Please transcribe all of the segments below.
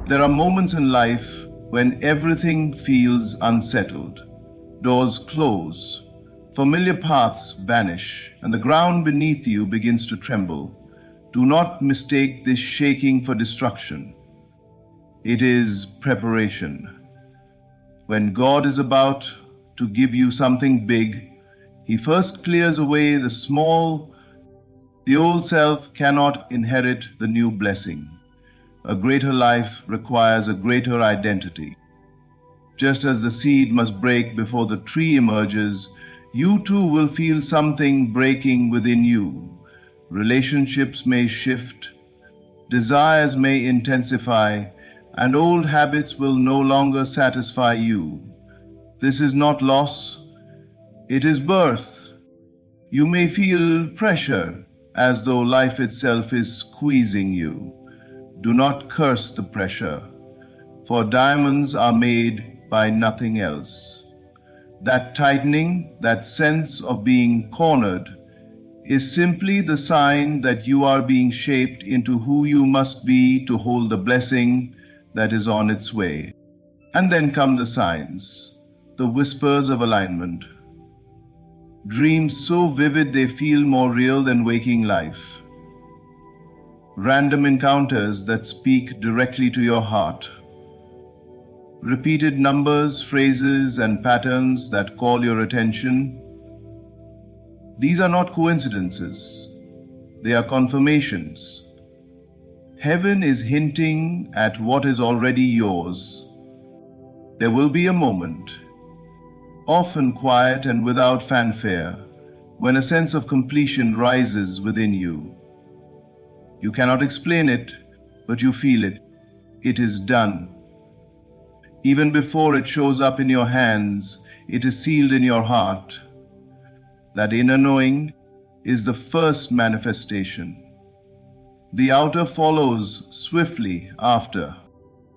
There are moments in life when everything feels unsettled. Doors close, familiar paths vanish, and the ground beneath you begins to tremble. Do not mistake this shaking for destruction. It is preparation. When God is about to give you something big, He first clears away the small. The old self cannot inherit the new blessing. A greater life requires a greater identity. Just as the seed must break before the tree emerges, you too will feel something breaking within you. Relationships may shift, desires may intensify, and old habits will no longer satisfy you. This is not loss, it is birth. You may feel pressure as though life itself is squeezing you. Do not curse the pressure, for diamonds are made by nothing else. That tightening, that sense of being cornered, is simply the sign that you are being shaped into who you must be to hold the blessing that is on its way. And then come the signs, the whispers of alignment. Dreams so vivid they feel more real than waking life. Random encounters that speak directly to your heart. Repeated numbers, phrases, and patterns that call your attention. These are not coincidences. They are confirmations. Heaven is hinting at what is already yours. There will be a moment, often quiet and without fanfare, when a sense of completion rises within you. You cannot explain it, but you feel it. It is done. Even before it shows up in your hands, it is sealed in your heart. That inner knowing is the first manifestation. The outer follows swiftly after.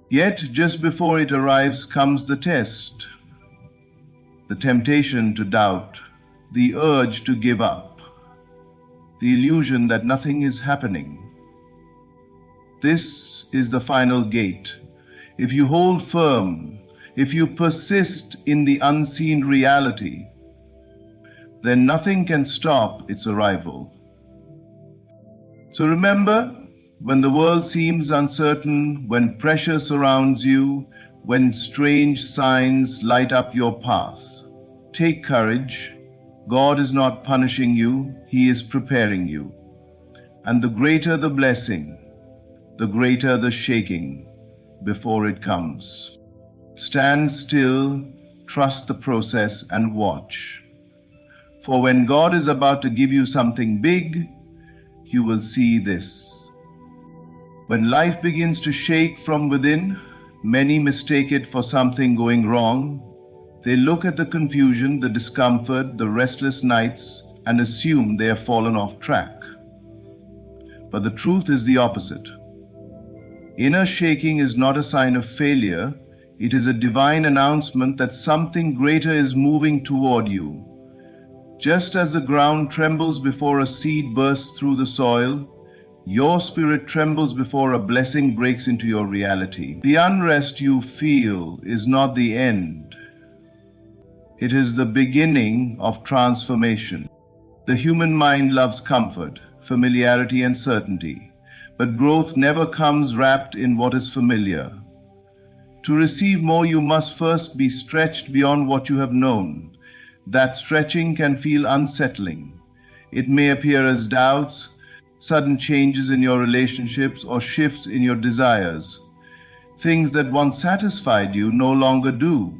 Yet just before it arrives comes the test, the temptation to doubt, the urge to give up, the illusion that nothing is happening. This is the final gate. If you hold firm, if you persist in the unseen reality, then nothing can stop its arrival. So remember, when the world seems uncertain, when pressure surrounds you, when strange signs light up your path, take courage. God is not punishing you, He is preparing you. And the greater the blessing, the greater the shaking before it comes. Stand still, trust the process, and watch. For when God is about to give you something big, you will see this. When life begins to shake from within, many mistake it for something going wrong. They look at the confusion, the discomfort, the restless nights, and assume they have fallen off track. But the truth is the opposite. Inner shaking is not a sign of failure. It is a divine announcement that something greater is moving toward you. Just as the ground trembles before a seed bursts through the soil, your spirit trembles before a blessing breaks into your reality. The unrest you feel is not the end. It is the beginning of transformation. The human mind loves comfort, familiarity, and certainty, but growth never comes wrapped in what is familiar. To receive more, you must first be stretched beyond what you have known. That stretching can feel unsettling. It may appear as doubts, sudden changes in your relationships, or shifts in your desires. Things that once satisfied you no longer do.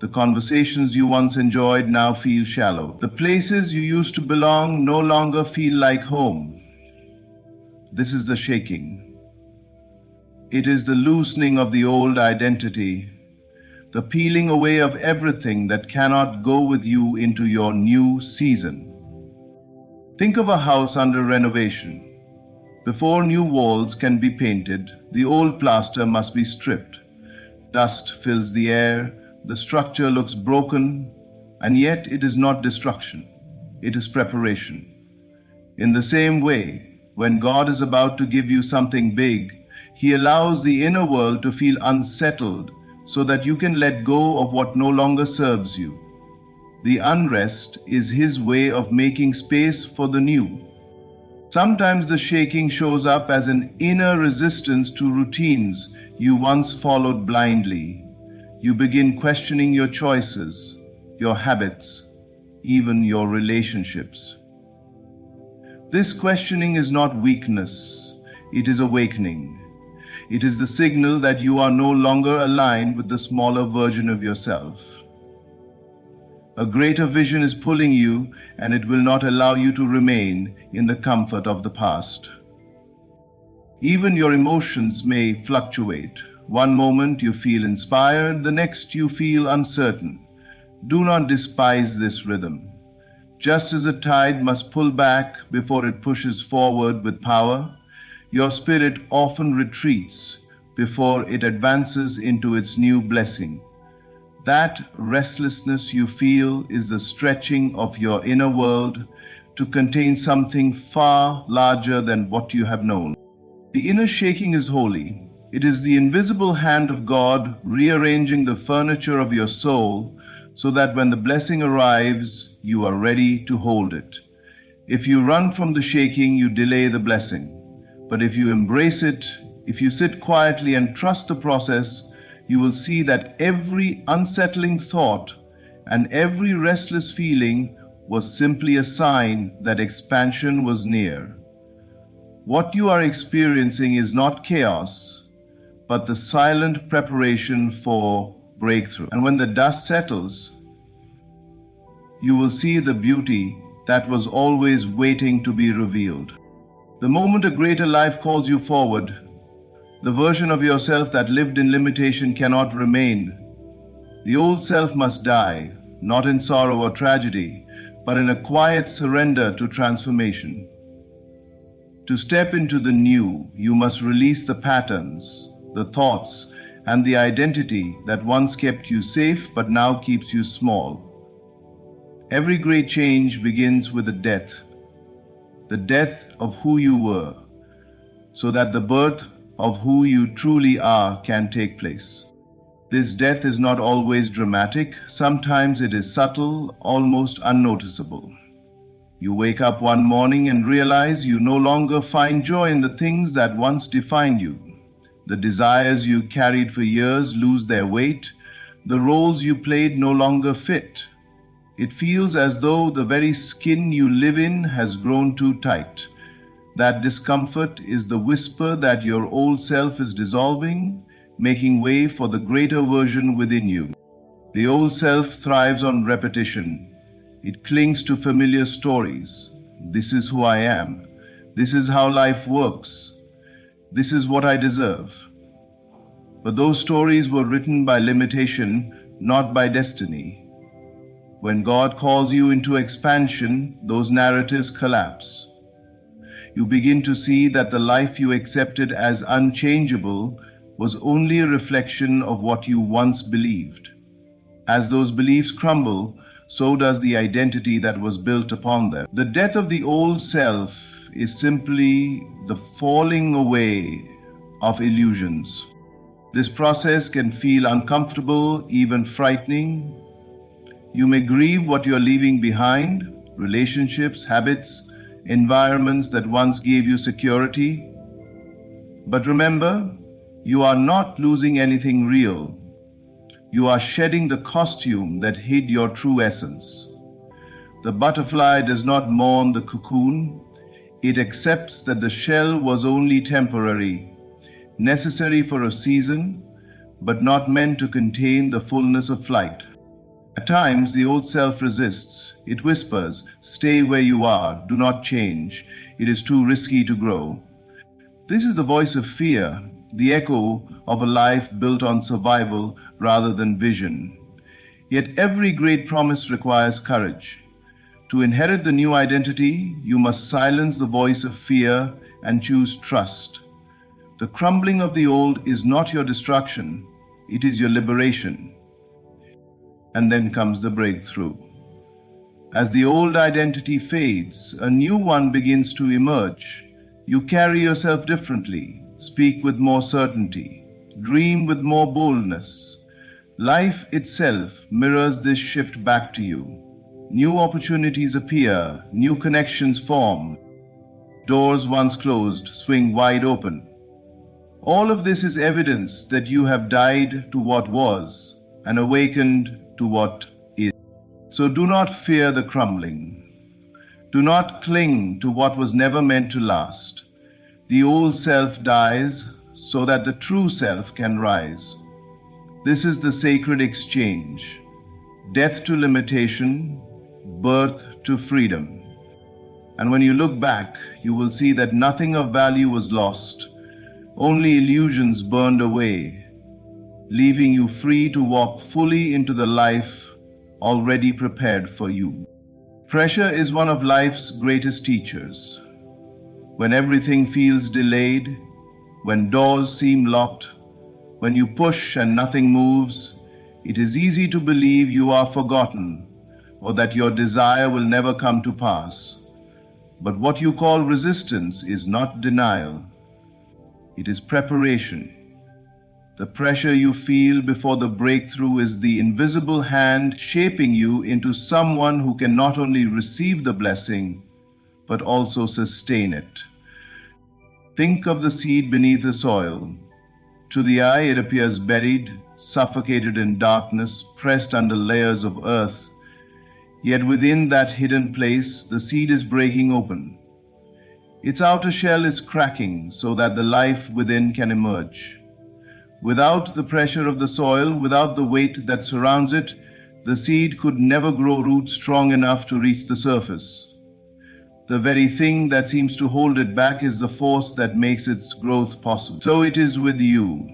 The conversations you once enjoyed now feel shallow. The places you used to belong no longer feel like home. This is the shaking. It is the loosening of the old identity, the peeling away of everything that cannot go with you into your new season. Think of a house under renovation. Before new walls can be painted, the old plaster must be stripped. Dust fills the air, the structure looks broken, and yet it is not destruction. It is preparation. In the same way, when God is about to give you something big, He allows the inner world to feel unsettled so that you can let go of what no longer serves you. The unrest is His way of making space for the new. Sometimes the shaking shows up as an inner resistance to routines you once followed blindly. You begin questioning your choices, your habits, even your relationships. This questioning is not weakness, it is awakening. It is the signal that you are no longer aligned with the smaller version of yourself. A greater vision is pulling you, and it will not allow you to remain in the comfort of the past. Even your emotions may fluctuate. One moment you feel inspired, the next you feel uncertain. Do not despise this rhythm. Just as a tide must pull back before it pushes forward with power, your spirit often retreats before it advances into its new blessing. That restlessness you feel is the stretching of your inner world to contain something far larger than what you have known. The inner shaking is holy. It is the invisible hand of God rearranging the furniture of your soul so that when the blessing arrives, you are ready to hold it. If you run from the shaking, you delay the blessing. But if you embrace it, if you sit quietly and trust the process, you will see that every unsettling thought and every restless feeling was simply a sign that expansion was near. What you are experiencing is not chaos, but the silent preparation for breakthrough. And when the dust settles, you will see the beauty that was always waiting to be revealed. The moment a greater life calls you forward, the version of yourself that lived in limitation cannot remain. The old self must die, not in sorrow or tragedy, but in a quiet surrender to transformation. To step into the new, you must release the patterns, the thoughts, and the identity that once kept you safe but now keeps you small. Every great change begins with a death, the death of who you were, so that the birth of who you truly are can take place. This death is not always dramatic. Sometimes it is subtle, almost unnoticeable. You wake up one morning and realize you no longer find joy in the things that once defined you. The desires you carried for years lose their weight. The roles you played no longer fit. It feels as though the very skin you live in has grown too tight. That discomfort is the whisper that your old self is dissolving, making way for the greater version within you. The old self thrives on repetition. It clings to familiar stories. This is who I am. This is how life works. This is what I deserve. But those stories were written by limitation, not by destiny. When God calls you into expansion, those narratives collapse. You begin to see that the life you accepted as unchangeable was only a reflection of what you once believed. As those beliefs crumble, so does the identity that was built upon them. The death of the old self is simply the falling away of illusions. This process can feel uncomfortable, even frightening. You may grieve what you're leaving behind, relationships, habits, environments that once gave you security. But remember, you are not losing anything real. You are shedding the costume that hid your true essence. The butterfly does not mourn the cocoon. It accepts that the shell was only temporary, necessary for a season, but not meant to contain the fullness of flight. At times, the old self resists. It whispers, "Stay where you are, do not change. It is too risky to grow." This is the voice of fear, the echo of a life built on survival rather than vision. Yet every great promise requires courage. To inherit the new identity, you must silence the voice of fear and choose trust. The crumbling of the old is not your destruction, it is your liberation. And then comes the breakthrough. As the old identity fades, a new one begins to emerge. You carry yourself differently. speak with more certainty, dream with more boldness. Life itself mirrors this shift back to you. New opportunities appear, new connections form. Doors once closed swing wide open. All of this is evidence that you have died to what was and awakened to what is. So do not fear the crumbling. Do not cling to what was never meant to last. The old self dies so that the true self can rise. This is the sacred exchange. Death to limitation, birth to freedom. And when you look back, you will see that nothing of value was lost. Only illusions burned away, leaving you free to walk fully into the life already prepared for you. Pressure is one of life's greatest teachers. When everything feels delayed, when doors seem locked, when you push and nothing moves, it is easy to believe you are forgotten or that your desire will never come to pass. But what you call resistance is not denial. It is preparation. The pressure you feel before the breakthrough is the invisible hand shaping you into someone who can not only receive the blessing, but also sustain it. Think of the seed beneath the soil. To the eye, it appears buried, suffocated in darkness, pressed under layers of earth. Yet within that hidden place, the seed is breaking open. Its outer shell is cracking so that the life within can emerge. Without the pressure of the soil, without the weight that surrounds it, the seed could never grow roots strong enough to reach the surface. The very thing that seems to hold it back is the force that makes its growth possible. So it is with you.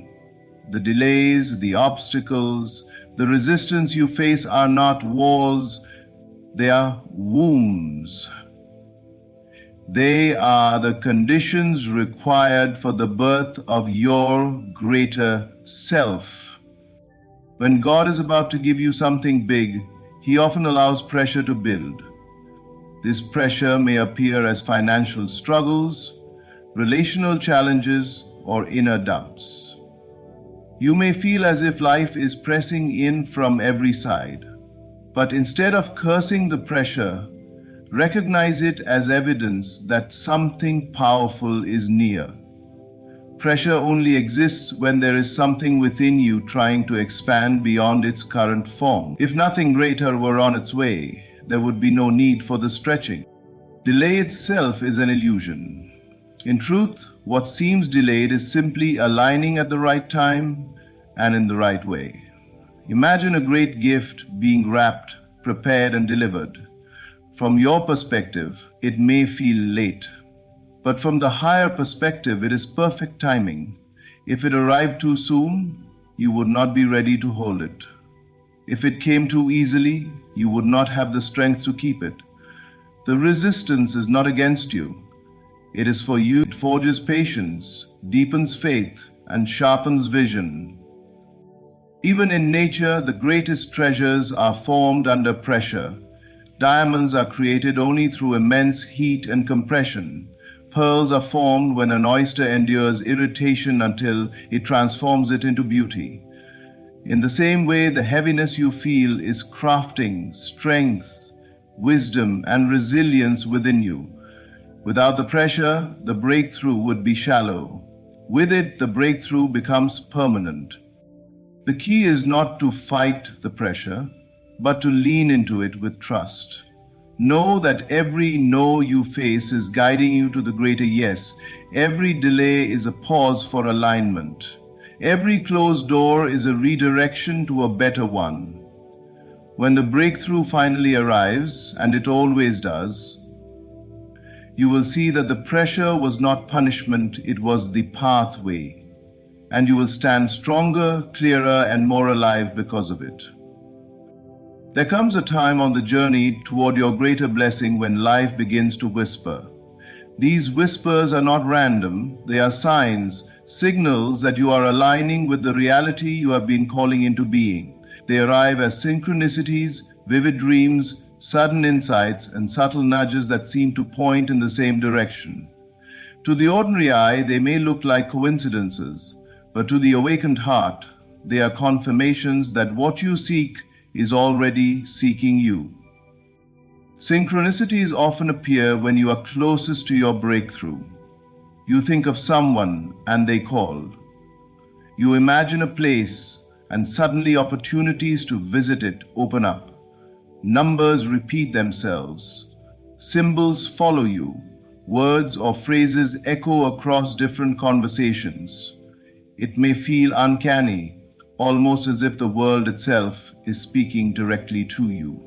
The delays, the obstacles, the resistance you face are not walls, they are wombs. They are the conditions required for the birth of your greater self. When God is about to give you something big, He often allows pressure to build. This pressure may appear as financial struggles, relational challenges, or inner doubts. You may feel as if life is pressing in from every side, but instead of cursing the pressure, recognize it as evidence that something powerful is near. Pressure only exists when there is something within you trying to expand beyond its current form. If nothing greater were on its way, there would be no need for the stretching. Delay itself is an illusion. In truth, what seems delayed is simply aligning at the right time and in the right way. Imagine a great gift being wrapped, prepared, and delivered. From your perspective, it may feel late, but from the higher perspective, it is perfect timing. If it arrived too soon, you would not be ready to hold it. If it came too easily, you would not have the strength to keep it. The resistance is not against you. It is for you. It forges patience, deepens faith, and sharpens vision. Even in nature, the greatest treasures are formed under pressure. Diamonds are created only through immense heat and compression. Pearls are formed when an oyster endures irritation until it transforms it into beauty. In the same way, the heaviness you feel is crafting strength, wisdom, and resilience within you. Without the pressure, the breakthrough would be shallow. With it, the breakthrough becomes permanent. The key is not to fight the pressure, but to lean into it with trust. Know that every no you face is guiding you to the greater yes. Every delay is a pause for alignment. Every closed door is a redirection to a better one. When the breakthrough finally arrives, and it always does, you will see that the pressure was not punishment, it was the pathway. And you will stand stronger, clearer, and more alive because of it. There comes a time on the journey toward your greater blessing when life begins to whisper. These whispers are not random, they are signs, signals that you are aligning with the reality you have been calling into being. They arrive as synchronicities, vivid dreams, sudden insights, and subtle nudges that seem to point in the same direction. To the ordinary eye, they may look like coincidences, but to the awakened heart, they are confirmations that what you seek is already seeking you. Synchronicities often appear when you are closest to your breakthrough. You think of someone and they call. You imagine a place and suddenly opportunities to visit it open up. Numbers repeat themselves. Symbols follow you. Words or phrases echo across different conversations. It may feel uncanny, almost as if the world itself is speaking directly to you.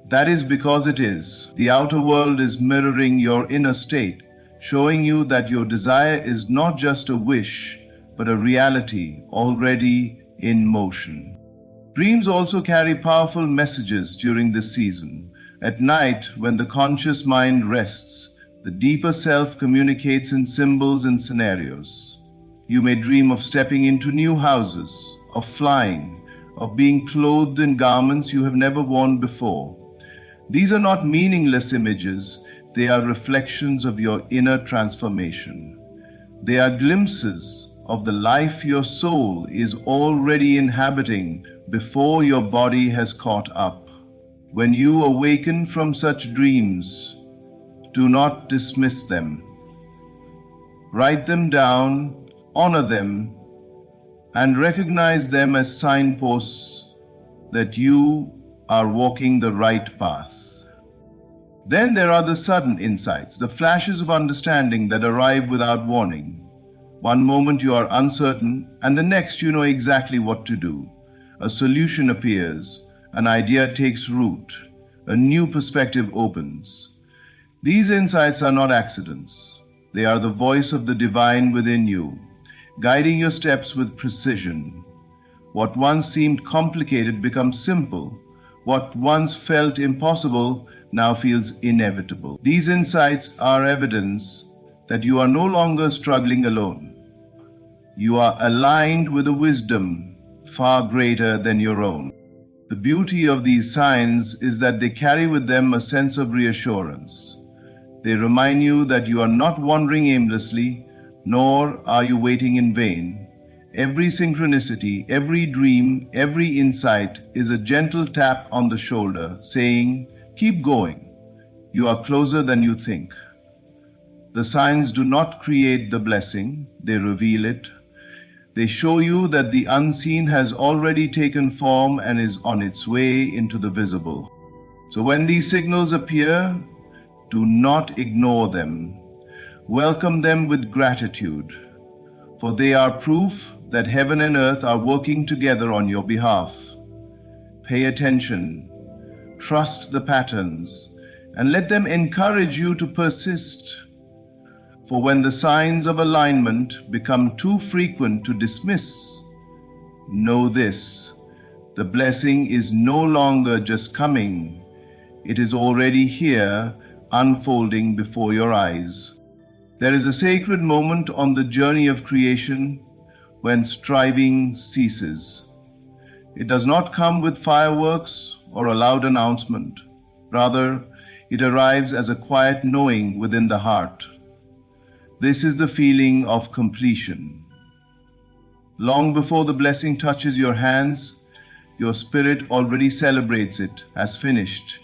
That is because it is. The outer world is mirroring your inner state, showing you that your desire is not just a wish, but a reality already in motion. Dreams also carry powerful messages during this season. At night, when the conscious mind rests, the deeper self communicates in symbols and scenarios. You may dream of stepping into new houses, of flying, of being clothed in garments you have never worn before. These are not meaningless images, they are reflections of your inner transformation. They are glimpses of the life your soul is already inhabiting before your body has caught up. When you awaken from such dreams, do not dismiss them. Write them down, honor them, and recognize them as signposts that you are walking the right path. Then there are the sudden insights, the flashes of understanding that arrive without warning. One moment you are uncertain, and the next you know exactly what to do. A solution appears, an idea takes root, a new perspective opens. These insights are not accidents. They are the voice of the divine within you, guiding your steps with precision. What once seemed complicated becomes simple. What once felt impossible now feels inevitable. These insights are evidence that you are no longer struggling alone. You are aligned with a wisdom far greater than your own. The beauty of these signs is that they carry with them a sense of reassurance. They remind you that you are not wandering aimlessly, nor are you waiting in vain. Every synchronicity, every dream, every insight is a gentle tap on the shoulder, saying, "Keep going. You are closer than you think." The signs do not create the blessing, they reveal it. They show you that the unseen has already taken form and is on its way into the visible. So when these signals appear, do not ignore them. Welcome them with gratitude, for they are proof that heaven and earth are working together on your behalf. Pay attention, trust the patterns, and let them encourage you to persist. For when the signs of alignment become too frequent to dismiss, know this: the blessing is no longer just coming, it is already here, unfolding before your eyes. There is a sacred moment on the journey of creation when striving ceases. It does not come with fireworks or a loud announcement. Rather, it arrives as a quiet knowing within the heart. This is the feeling of completion. Long before the blessing touches your hands, your spirit already celebrates it as finished.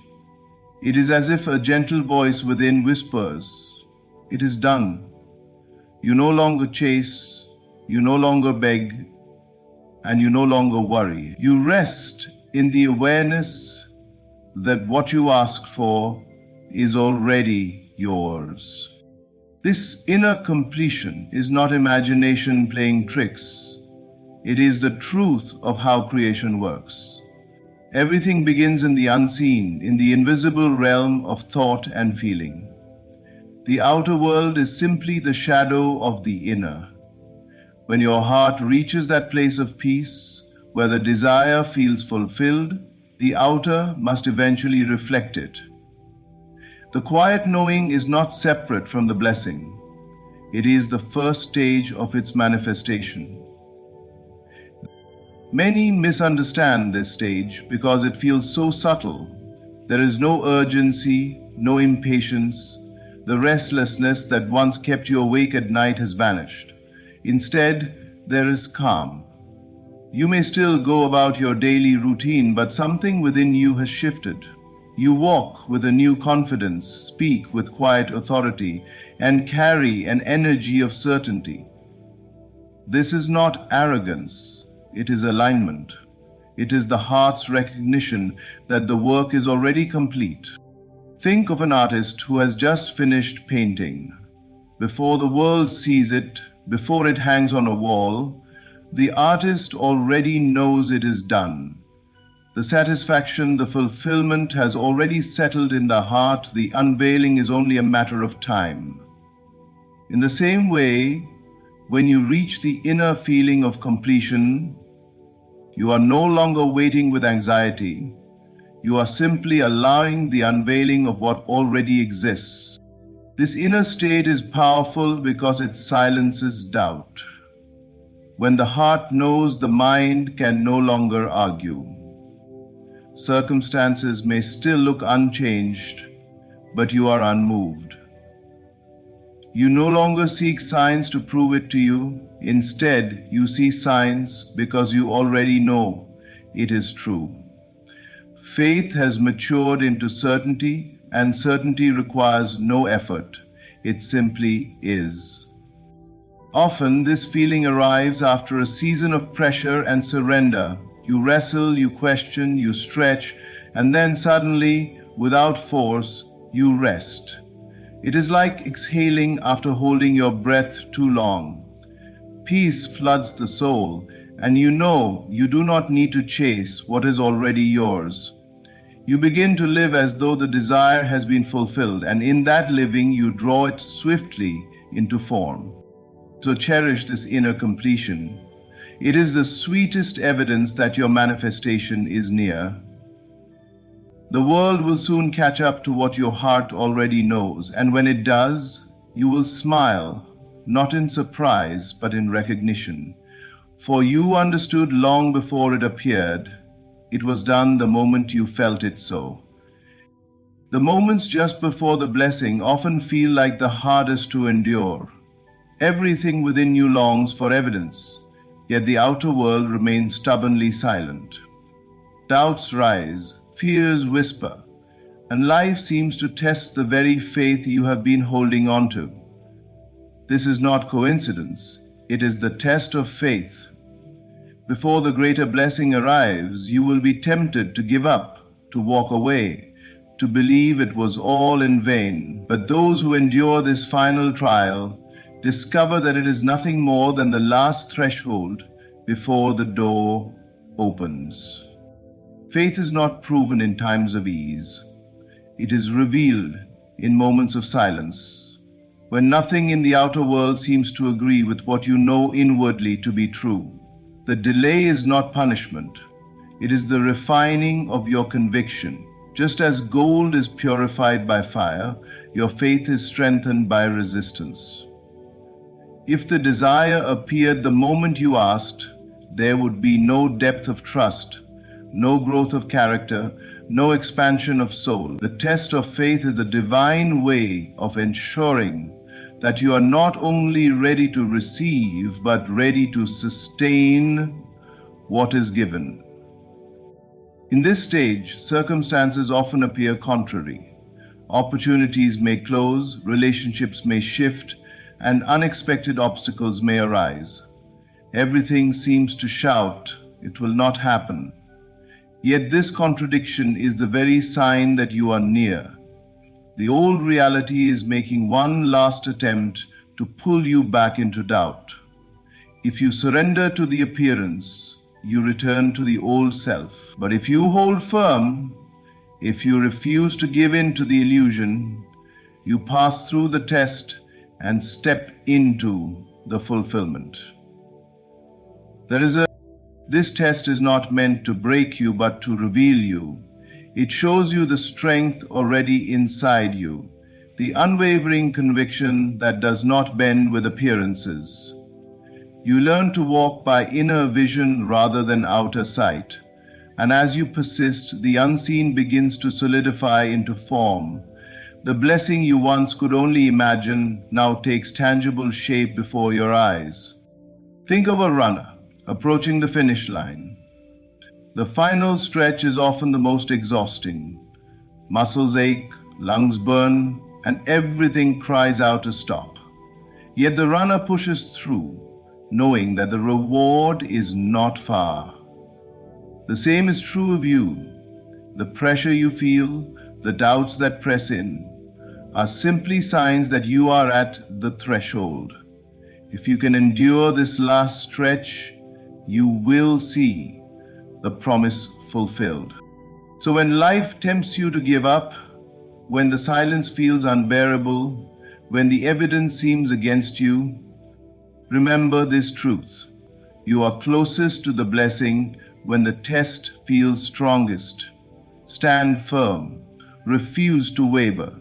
It is as if a gentle voice within whispers, "It is done." You no longer chase, you no longer beg, and you no longer worry. You rest in the awareness that what you asked for is already yours. This inner completion is not imagination playing tricks. It is the truth of how creation works. Everything begins in the unseen, in the invisible realm of thought and feeling. The outer world is simply the shadow of the inner. When your heart reaches that place of peace, where the desire feels fulfilled, the outer must eventually reflect it. The quiet knowing is not separate from the blessing. It is the first stage of its manifestation. Many misunderstand this stage because it feels so subtle. There is no urgency, no impatience, The restlessness that once kept you awake at night has vanished. Instead, there is calm. You may still go about your daily routine, but something within you has shifted. You walk with a new confidence, speak with quiet authority, and carry an energy of certainty. This is not arrogance, it is alignment. It is the heart's recognition that the work is already complete. Think of an artist who has just finished painting. Before the world sees it, before it hangs on a wall, the artist already knows it is done. The satisfaction, the fulfillment has already settled in the heart. The unveiling is only a matter of time. In the same way, when you reach the inner feeling of completion, you are no longer waiting with anxiety. You are simply allowing the unveiling of what already exists. This inner state is powerful because it silences doubt. When the heart knows, the mind can no longer argue. Circumstances may still look unchanged, but you are unmoved. You no longer seek signs to prove it to you. Instead, you see signs because you already know it is true. Faith has matured into certainty, and certainty requires no effort. It simply is. Often, this feeling arrives after a season of pressure and surrender. You wrestle, you question, you stretch, and then suddenly, without force, you rest. It is like exhaling after holding your breath too long. Peace floods the soul, and you know you do not need to chase what is already yours. You begin to live as though the desire has been fulfilled, and in that living you draw it swiftly into form. So cherish this inner completion. It is the sweetest evidence that your manifestation is near. The world will soon catch up to what your heart already knows, and when it does, you will smile, not in surprise, but in recognition. For you understood long before it appeared. It was done the moment you felt it so. The moments just before the blessing often feel like the hardest to endure. Everything within you longs for evidence, yet the outer world remains stubbornly silent. Doubts rise, fears whisper, and life seems to test the very faith you have been holding on to. This is not coincidence, it is the test of faith. Before the greater blessing arrives, you will be tempted to give up, to walk away, to believe it was all in vain. But those who endure this final trial discover that it is nothing more than the last threshold before the door opens. Faith is not proven in times of ease. It is revealed in moments of silence, when nothing in the outer world seems to agree with what you know inwardly to be true. The delay is not punishment. It is the refining of your conviction. Just as gold is purified by fire, your faith is strengthened by resistance. If the desire appeared the moment you asked, there would be no depth of trust, no growth of character, no expansion of soul. The test of faith is the divine way of ensuring that you are not only ready to receive, but ready to sustain what is given. In this stage, circumstances often appear contrary. Opportunities may close, relationships may shift, and unexpected obstacles may arise. Everything seems to shout, it will not happen. Yet this contradiction is the very sign that you are near. The old reality is making one last attempt to pull you back into doubt. If you surrender to the appearance, you return to the old self. But if you hold firm, if you refuse to give in to the illusion, you pass through the test and step into the fulfillment. This test is not meant to break you, but to reveal you. It shows you the strength already inside you, the unwavering conviction that does not bend with appearances. You learn to walk by inner vision rather than outer sight, and as you persist, the unseen begins to solidify into form. The blessing you once could only imagine now takes tangible shape before your eyes. Think of a runner approaching the finish line. The final stretch is often the most exhausting. Muscles ache, lungs burn, and everything cries out to stop. Yet the runner pushes through, knowing that the reward is not far. The same is true of you. The pressure you feel, the doubts that press in, are simply signs that you are at the threshold. If you can endure this last stretch, you will see the promise fulfilled. So when life tempts you to give up, when the silence feels unbearable, when the evidence seems against you, remember this truth. You are closest to the blessing when the test feels strongest. Stand firm. Refuse to waver.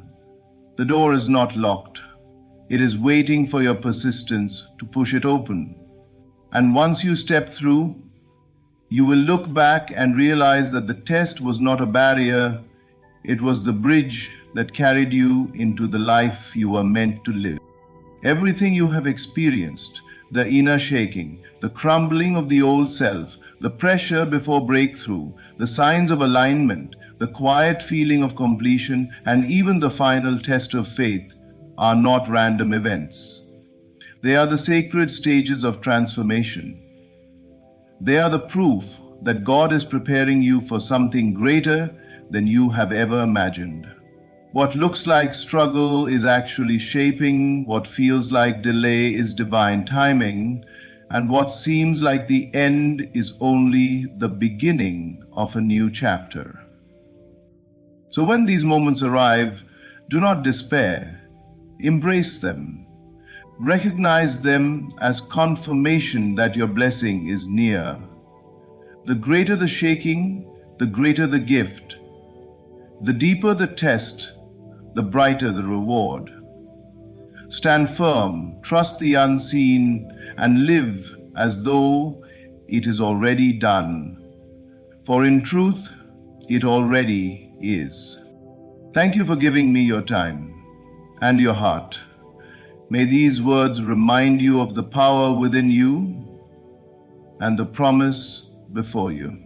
The door is not locked. It is waiting for your persistence to push it open. And once you step through, you will look back and realize that the test was not a barrier, it was the bridge that carried you into the life you were meant to live. Everything you have experienced, the inner shaking, the crumbling of the old self, the pressure before breakthrough, the signs of alignment, the quiet feeling of completion, and even the final test of faith are not random events. They are the sacred stages of transformation. They are the proof that God is preparing you for something greater than you have ever imagined. What looks like struggle is actually shaping, what feels like delay is divine timing, and what seems like the end is only the beginning of a new chapter. So when these moments arrive, do not despair. Embrace them. Recognize them as confirmation that your blessing is near. The greater the shaking, the greater the gift. The deeper the test, the brighter the reward. Stand firm, trust the unseen, and live as though it is already done. For in truth, it already is. Thank you for giving me your time and your heart. May these words remind you of the power within you and the promise before you.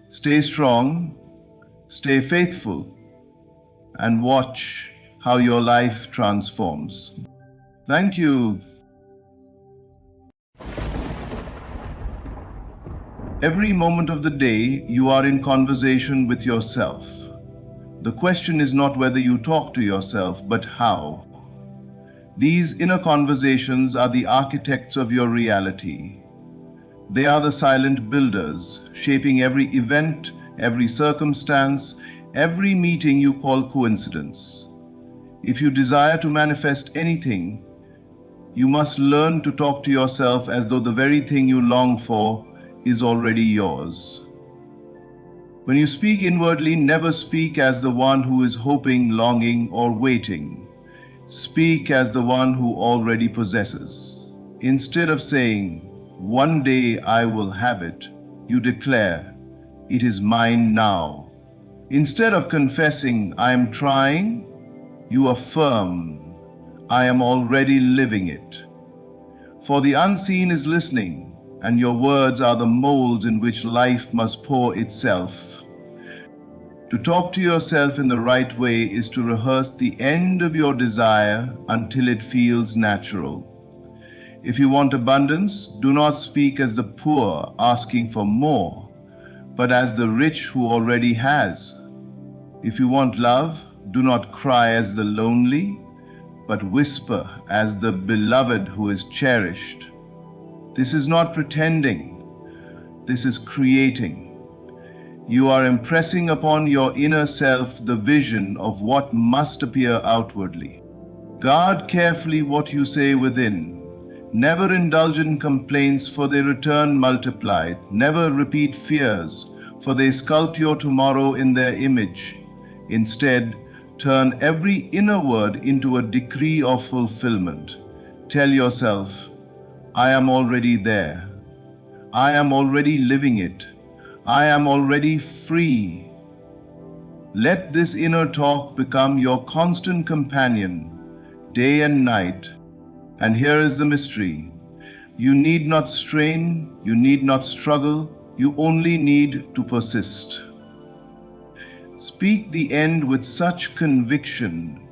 Stay strong, stay faithful, and watch how your life transforms. Thank you. Every moment of the day, you are in conversation with yourself. The question is not whether you talk to yourself, but how. These inner conversations are the architects of your reality. They are the silent builders, shaping every event, every circumstance, every meeting you call coincidence. If you desire to manifest anything, you must learn to talk to yourself as though the very thing you long for is already yours. When you speak inwardly, never speak as the one who is hoping, longing, or waiting. Speak as the one who already possesses. Instead of saying, "One day I will have it," you declare, "It is mine now." Instead of confessing, "I am trying," you affirm, "I am already living it." For the unseen is listening, and your words are the molds in which life must pour itself. To talk to yourself in the right way is to rehearse the end of your desire until it feels natural. If you want abundance, do not speak as the poor asking for more, but as the rich who already has. If you want love, do not cry as the lonely, but whisper as the beloved who is cherished. This is not pretending. This is creating. You are impressing upon your inner self the vision of what must appear outwardly. Guard carefully what you say within. Never indulge in complaints, for they return multiplied. Never repeat fears, for they sculpt your tomorrow in their image. Instead, turn every inner word into a decree of fulfillment. Tell yourself, "I am already there. I am already living it. I am already free." Let this inner talk become your constant companion, day and night. And here is the mystery. You need not strain, you need not struggle, you only need to persist. Speak the end with such conviction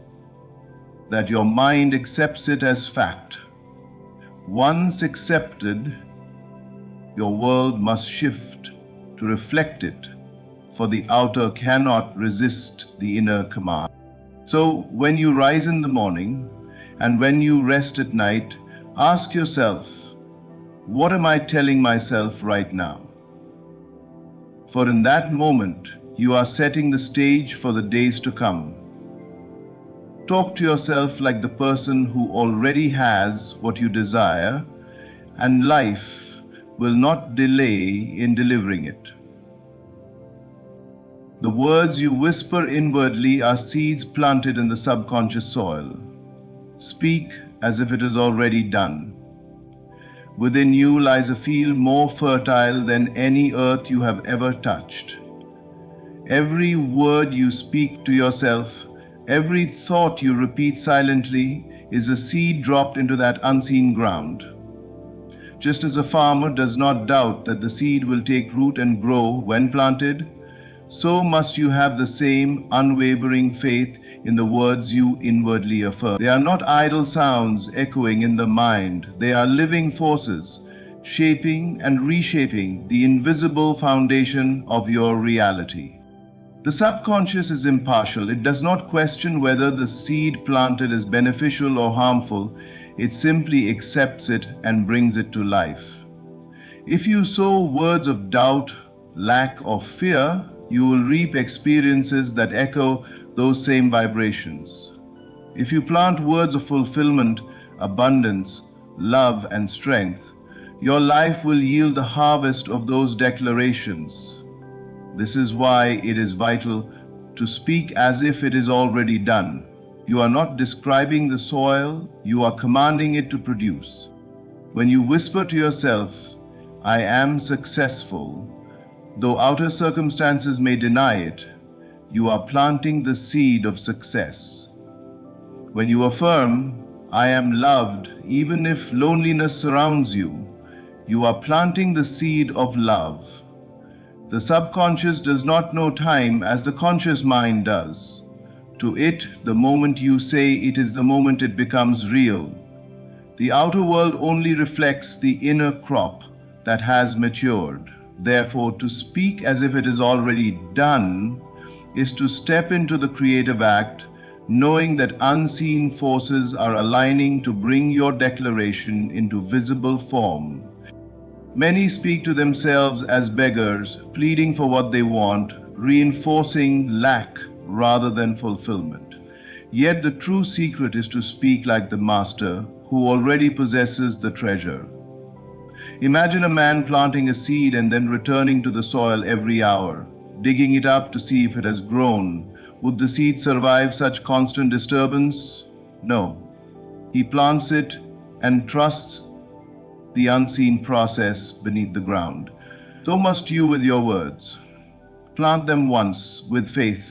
that your mind accepts it as fact. Once accepted, your world must shift to reflect it, for the outer cannot resist the inner command. So when you rise in the morning and when you rest at night, ask yourself, what am I telling myself right now? For in that moment, you are setting the stage for the days to come. Talk to yourself like the person who already has what you desire, and life will not delay in delivering it. The words you whisper inwardly are seeds planted in the subconscious soil. Speak as if it is already done. Within you lies a field more fertile than any earth you have ever touched. Every word you speak to yourself, every thought you repeat silently is a seed dropped into that unseen ground. Just as a farmer does not doubt that the seed will take root and grow when planted, so must you have the same unwavering faith in the words you inwardly affirm. They are not idle sounds echoing in the mind. They are living forces, shaping and reshaping the invisible foundation of your reality. The subconscious is impartial. It does not question whether the seed planted is beneficial or harmful. It simply accepts it and brings it to life. If you sow words of doubt, lack, or fear, you will reap experiences that echo those same vibrations. If you plant words of fulfillment, abundance, love, and strength, your life will yield the harvest of those declarations. This is why it is vital to speak as if it is already done. You are not describing the soil, you are commanding it to produce. When you whisper to yourself, I am successful, though outer circumstances may deny it, you are planting the seed of success. When you affirm, I am loved, even if loneliness surrounds you, you are planting the seed of love. The subconscious does not know time as the conscious mind does. To it, the moment you say it is the moment it becomes real. The outer world only reflects the inner crop that has matured. Therefore, to speak as if it is already done is to step into the creative act, knowing that unseen forces are aligning to bring your declaration into visible form. Many speak to themselves as beggars, pleading for what they want, reinforcing lack rather than fulfillment. Yet the true secret is to speak like the master who already possesses the treasure. Imagine a man planting a seed and then returning to the soil every hour, digging it up to see if it has grown. Would the seed survive such constant disturbance? No. He plants it and trusts the unseen process beneath the ground. So must you with your words. Plant them once with faith,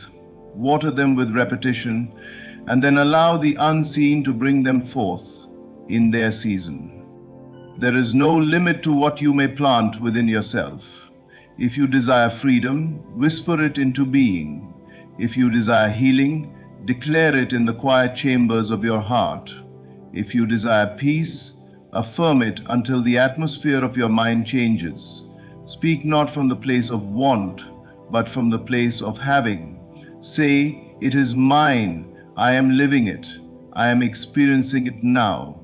water them with repetition, and then allow the unseen to bring them forth in their season. There is no limit to what you may plant within yourself. If you desire freedom, whisper it into being. If you desire healing, declare it in the quiet chambers of your heart. If you desire peace, affirm it until the atmosphere of your mind changes. Speak not from the place of want, but from the place of having. Say, it is mine, I am living it, I am experiencing it now.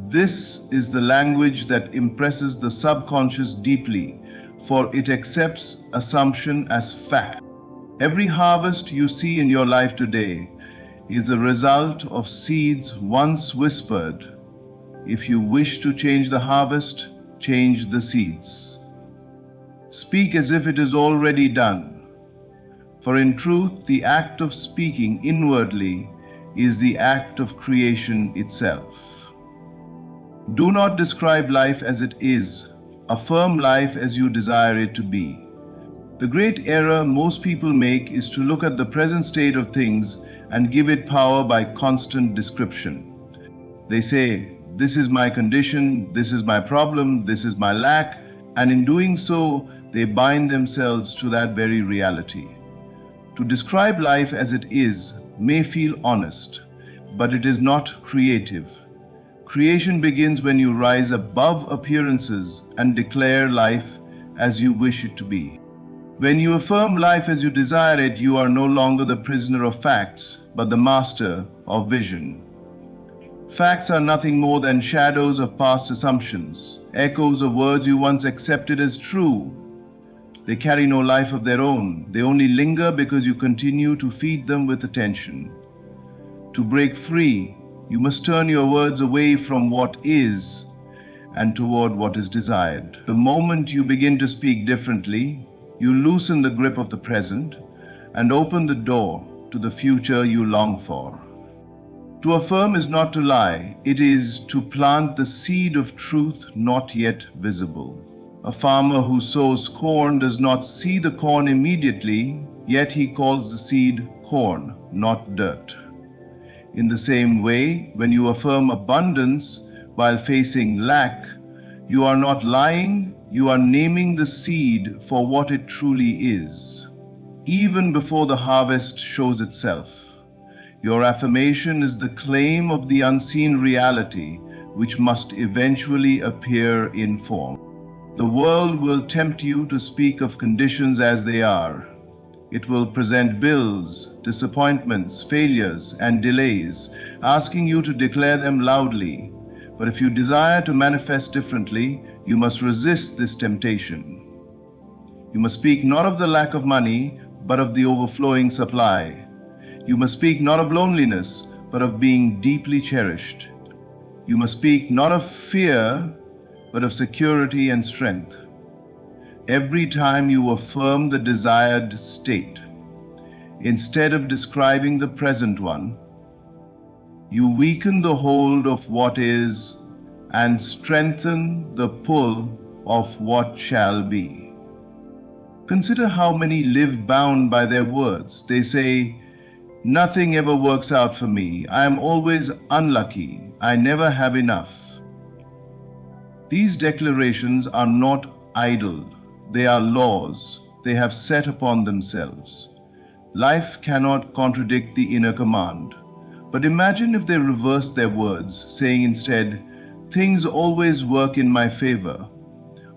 This is the language that impresses the subconscious deeply, for it accepts assumption as fact. Every harvest you see in your life today is the result of seeds once whispered. If you wish to change the harvest, change the seeds. Speak as if it is already done. For in truth, the act of speaking inwardly is the act of creation itself. Do not describe life as it is. Affirm life as you desire it to be. The great error most people make is to look at the present state of things and give it power by constant description. They say, "This is my condition, this is my problem, this is my lack," and in doing so, they bind themselves to that very reality. To describe life as it is may feel honest, but it is not creative. Creation begins when you rise above appearances and declare life as you wish it to be. When you affirm life as you desire it, you are no longer the prisoner of facts, but the master of vision. Facts are nothing more than shadows of past assumptions, echoes of words you once accepted as true. They carry no life of their own. They only linger because you continue to feed them with attention. To break free, you must turn your words away from what is and toward what is desired. The moment you begin to speak differently, you loosen the grip of the present and open the door to the future you long for. To affirm is not to lie, it is to plant the seed of truth not yet visible. A farmer who sows corn does not see the corn immediately, yet he calls the seed corn, not dirt. In the same way, when you affirm abundance while facing lack, you are not lying, you are naming the seed for what it truly is, even before the harvest shows itself. Your affirmation is the claim of the unseen reality which must eventually appear in form. The world will tempt you to speak of conditions as they are. It will present bills, disappointments, failures, and delays, asking you to declare them loudly. But if you desire to manifest differently, you must resist this temptation. You must speak not of the lack of money, but of the overflowing supply. You must speak not of loneliness, but of being deeply cherished. You must speak not of fear, but of security and strength. Every time you affirm the desired state, instead of describing the present one, you weaken the hold of what is and strengthen the pull of what shall be. Consider how many live bound by their words. They say, "Nothing ever works out for me. I am always unlucky. I never have enough." These declarations are not idle. They are laws they have set upon themselves. Life cannot contradict the inner command. But imagine if they reversed their words, saying instead, "Things always work in my favor.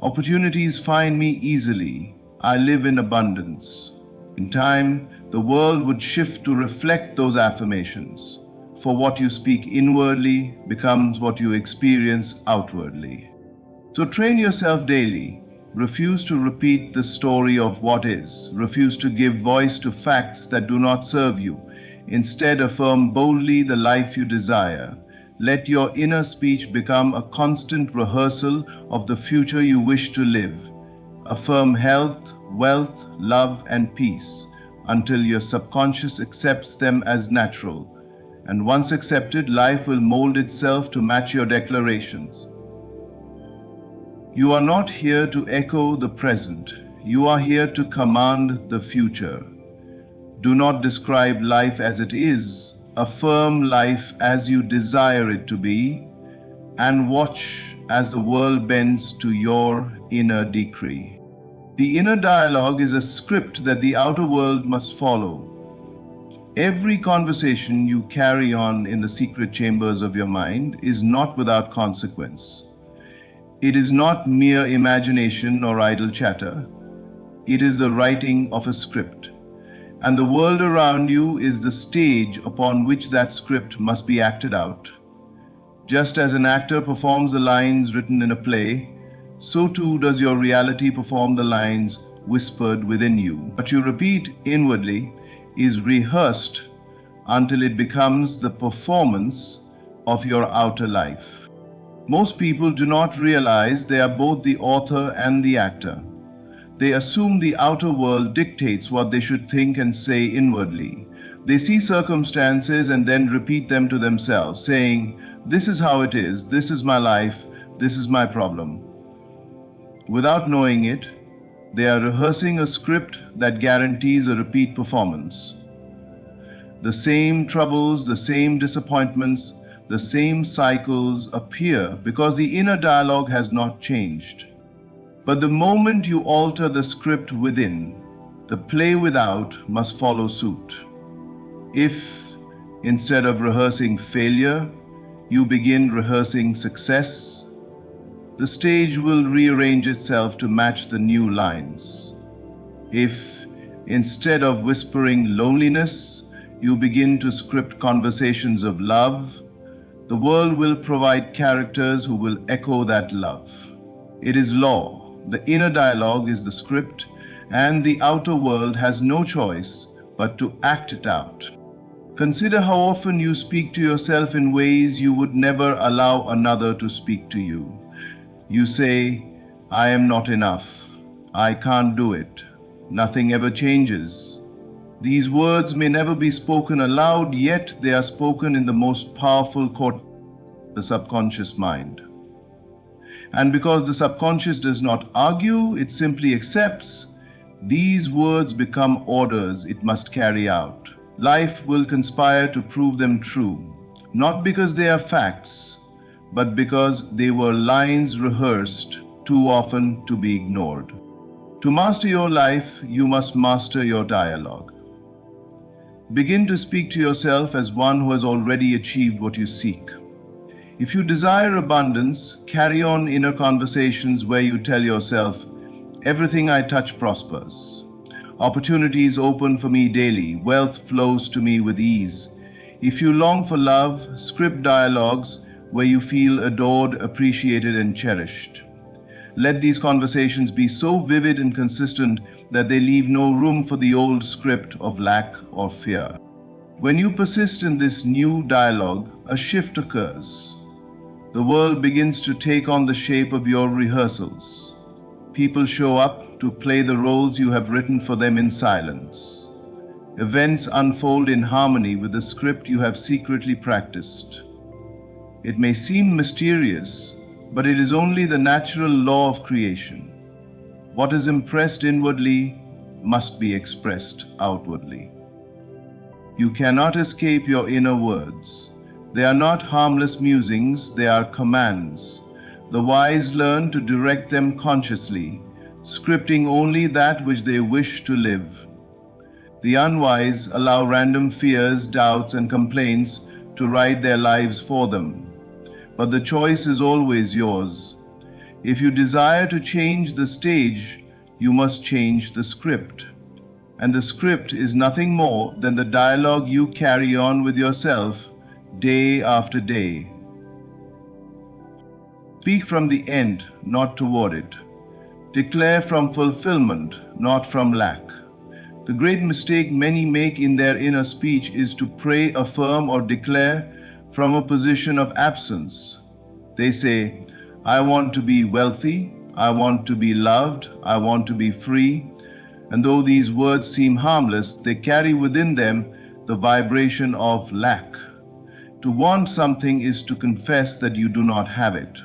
Opportunities find me easily. I live in abundance." In time, the world would shift to reflect those affirmations, for what you speak inwardly becomes what you experience outwardly. So train yourself daily. Refuse to repeat the story of what is. Refuse to give voice to facts that do not serve you. Instead, affirm boldly the life you desire. Let your inner speech become a constant rehearsal of the future you wish to live. Affirm health, wealth, love, and peace until your subconscious accepts them as natural. And once accepted, life will mold itself to match your declarations. You are not here to echo the present. You are here to command the future. Do not describe life as it is. Affirm life as you desire it to be, and watch as the world bends to your inner decree. The inner dialogue is a script that the outer world must follow. Every conversation you carry on in the secret chambers of your mind is not without consequence. It is not mere imagination or idle chatter. It is the writing of a script. And the world around you is the stage upon which that script must be acted out. Just as an actor performs the lines written in a play, so too does your reality perform the lines whispered within you. What you repeat inwardly is rehearsed until it becomes the performance of your outer life. Most people do not realize they are both the author and the actor. They assume the outer world dictates what they should think and say inwardly. They see circumstances and then repeat them to themselves, saying, "This is how it is, this is my life, this is my problem." Without knowing it, They are rehearsing a script that guarantees a repeat performance. The same troubles, the same disappointments, the same cycles appear because the inner dialogue has not changed. But the moment you alter the script within, the play without must follow suit. If, instead of rehearsing failure, you begin rehearsing success, the stage will rearrange itself to match the new lines. If, instead of whispering loneliness, you begin to script conversations of love, the world will provide characters who will echo that love. It is law. The inner dialogue is the script, and the outer world has no choice but to act it out. Consider how often you speak to yourself in ways you would never allow another to speak to you. You say, "I am not enough. I can't do it. Nothing ever changes." These words may never be spoken aloud, yet they are spoken in the most powerful court, the subconscious mind. And because the subconscious does not argue, it simply accepts, these words become orders it must carry out. Life will conspire to prove them true, not because they are facts, but because they were lines rehearsed too often to be ignored. To master your life, you must master your dialogue. Begin to speak to yourself as one who has already achieved what you seek. If you desire abundance, carry on inner conversations where you tell yourself, "Everything I touch prospers. Opportunities open for me daily. Wealth flows to me with ease." If you long for love, script dialogues where you feel adored, appreciated, and cherished. Let these conversations be so vivid and consistent that they leave no room for the old script of lack or fear. When you persist in this new dialogue, a shift occurs. The world begins to take on the shape of your rehearsals. People show up to play the roles you have written for them in silence. Events unfold in harmony with the script you have secretly practiced. It may seem mysterious, but it is only the natural law of creation. What is impressed inwardly must be expressed outwardly. You cannot escape your inner words. They are not harmless musings, they are commands. The wise learn to direct them consciously, scripting only that which they wish to live. The unwise allow random fears, doubts, and complaints to write their lives for them. But the choice is always yours. If you desire to change the stage, you must change the script. And the script is nothing more than the dialogue you carry on with yourself day after day. Speak from the end, not toward it. Declare from fulfillment, not from lack. The great mistake many make in their inner speech is to pray, affirm, or declare from a position of absence. They say, "I want to be wealthy, I want to be loved, I want to be free." And though these words seem harmless, they carry within them the vibration of lack. To want something is to confess that you do not have it.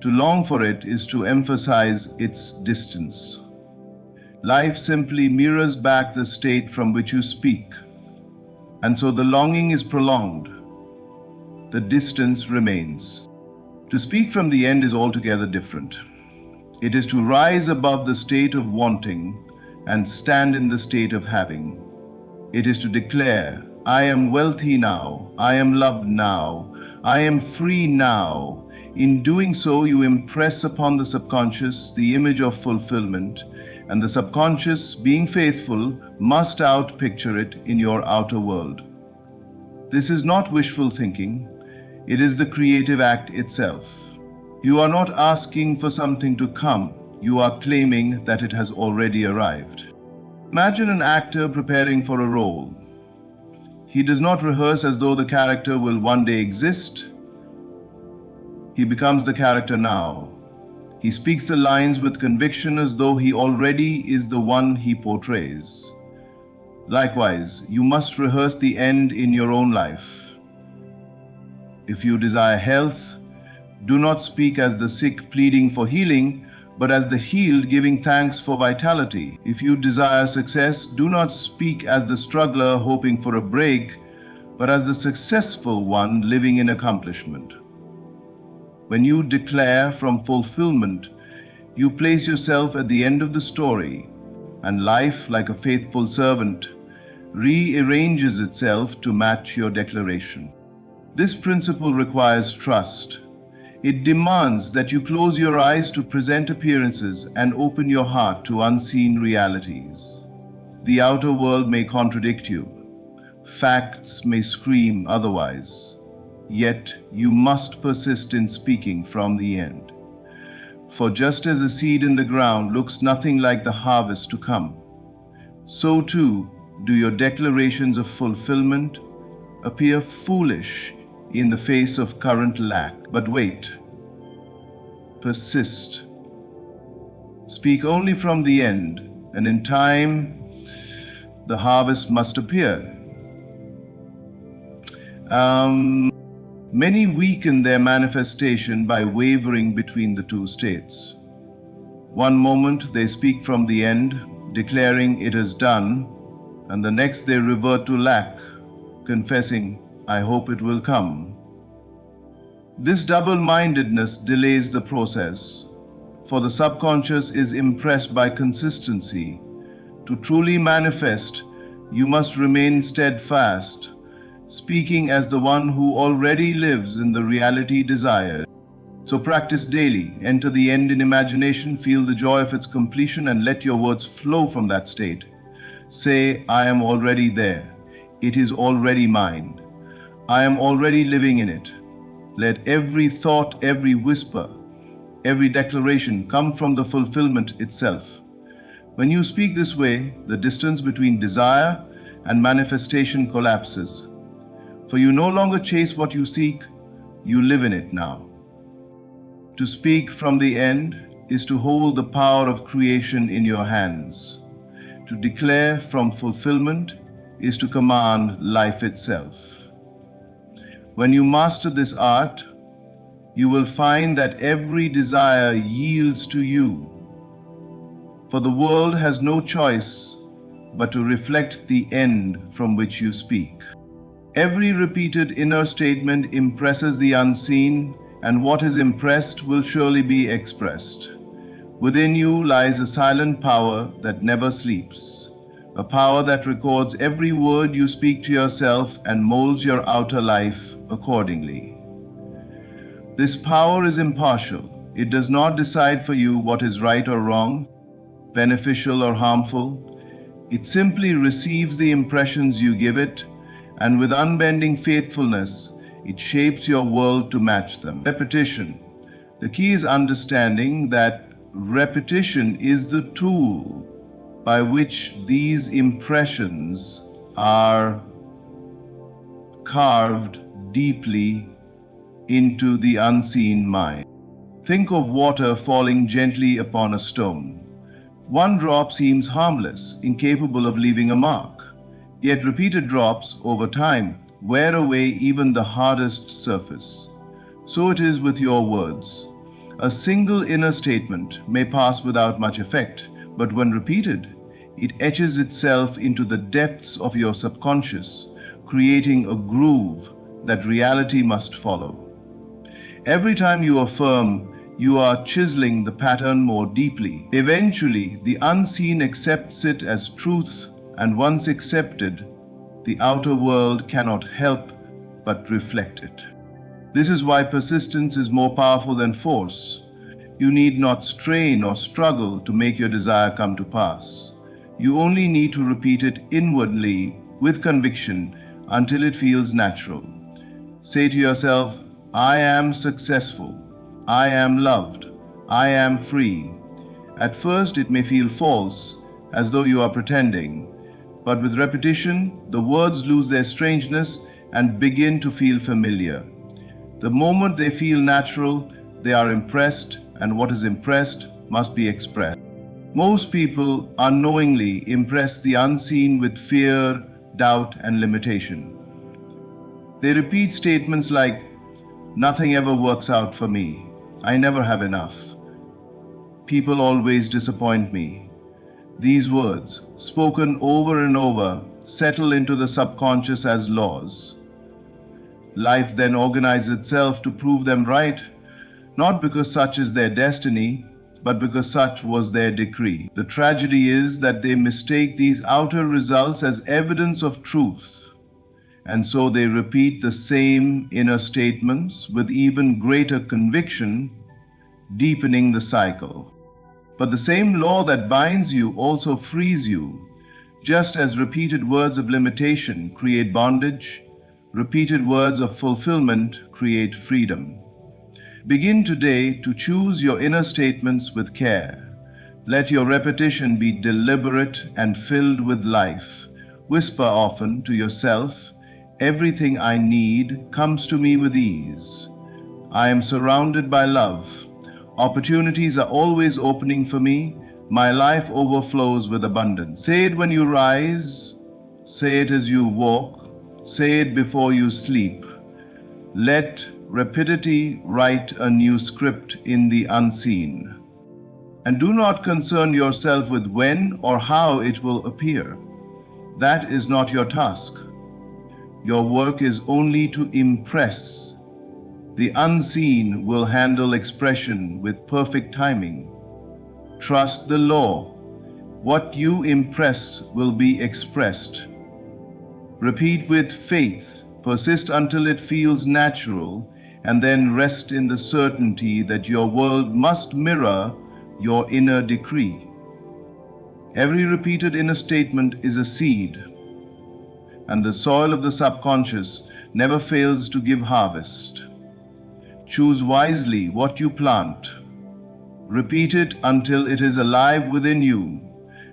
To long for it is to emphasize its distance. Life simply mirrors back the state from which you speak. And so the longing is prolonged. The distance remains. To speak from the end is altogether different. It is to rise above the state of wanting and stand in the state of having. It is to declare, "I am wealthy now, I am loved now, I am free now." In doing so, you impress upon the subconscious the image of fulfillment, and the subconscious, being faithful, must outpicture it in your outer world. This is not wishful thinking, it is the creative act itself. You are not asking for something to come, you are claiming that it has already arrived. Imagine an actor preparing for a role. He does not rehearse as though the character will one day exist. He becomes the character now. He speaks the lines with conviction as though he already is the one he portrays. Likewise, you must rehearse the end in your own life. If you desire health, do not speak as the sick pleading for healing, but as the healed giving thanks for vitality. If you desire success, do not speak as the struggler hoping for a break, but as the successful one living in accomplishment. When you declare from fulfillment, you place yourself at the end of the story, and life, like a faithful servant, rearranges itself to match your declaration. This principle requires trust. It demands that you close your eyes to present appearances and open your heart to unseen realities. The outer world may contradict you. Facts may scream otherwise. Yet you must persist in speaking from the end. For just as a seed in the ground looks nothing like the harvest to come, so too do your declarations of fulfillment appear foolish in the face of current lack. But wait. Persist. Speak only from the end, and in time the harvest must appear. Many weaken their manifestation by wavering between the two states. One moment they speak from the end, declaring it is done, and the next they revert to lack, confessing, I hope it will come. This double-mindedness delays the process, for the subconscious is impressed by consistency. To truly manifest, you must remain steadfast, speaking as the one who already lives in the reality desired. So practice daily, enter the end in imagination, feel the joy of its completion, and let your words flow from that state. Say, I am already there. It is already mine. I am already living in it. Let every thought, every whisper, every declaration come from the fulfillment itself. When you speak this way, the distance between desire and manifestation collapses. For you no longer chase what you seek, you live in it now. To speak from the end is to hold the power of creation in your hands. To declare from fulfillment is to command life itself. When you master this art, you will find that every desire yields to you. For the world has no choice but to reflect the end from which you speak. Every repeated inner statement impresses the unseen, and what is impressed will surely be expressed. Within you lies a silent power that never sleeps, a power that records every word you speak to yourself and molds your outer life accordingly. This power is impartial. It does not decide for you what is right or wrong, beneficial or harmful. It simply receives the impressions you give it, and with unbending faithfulness, it shapes your world to match them. Repetition. The key is understanding that repetition is the tool by which these impressions are carved deeply into the unseen mind. Think of water falling gently upon a stone. One drop seems harmless, incapable of leaving a mark. Yet repeated drops over time wear away even the hardest surface. So it is with your words. A single inner statement may pass without much effect, but when repeated, it etches itself into the depths of your subconscious, creating a groove that reality must follow. Every time you affirm, you are chiseling the pattern more deeply. Eventually, the unseen accepts it as truth, and once accepted, the outer world cannot help but reflect it. This is why persistence is more powerful than force. You need not strain or struggle to make your desire come to pass. You only need to repeat it inwardly with conviction until it feels natural. Say to yourself, I am successful. I am loved. I am free. At first it may feel false, as though you are pretending. But with repetition, the words lose their strangeness and begin to feel familiar. The moment they feel natural, they are impressed, and what is impressed must be expressed. Most people unknowingly impress the unseen with fear, doubt, and limitation. They repeat statements like, nothing ever works out for me. I never have enough. People always disappoint me. These words, spoken over and over, settle into the subconscious as laws. Life then organizes itself to prove them right, not because such is their destiny, but because such was their decree. The tragedy is that they mistake these outer results as evidence of truth, and so they repeat the same inner statements with even greater conviction, deepening the cycle. But the same law that binds you also frees you, just as repeated words of limitation create bondage, repeated words of fulfillment create freedom. Begin today to choose your inner statements with care. Let your repetition be deliberate and filled with life. Whisper often to yourself, "Everything I need comes to me with ease. I am surrounded by love. Opportunities are always opening for me. My life overflows with abundance." Say it when you rise. Say it as you walk. Say it before you sleep. Let rapidity write a new script in the unseen. And do not concern yourself with when or how it will appear. That is not your task. Your work is only to impress. The unseen will handle expression with perfect timing. Trust the law. What you impress will be expressed. Repeat with faith. Persist until it feels natural, and then rest in the certainty that your world must mirror your inner decree. Every repeated inner statement is a seed, and the soil of the subconscious never fails to give harvest. Choose wisely what you plant. Repeat it until it is alive within you,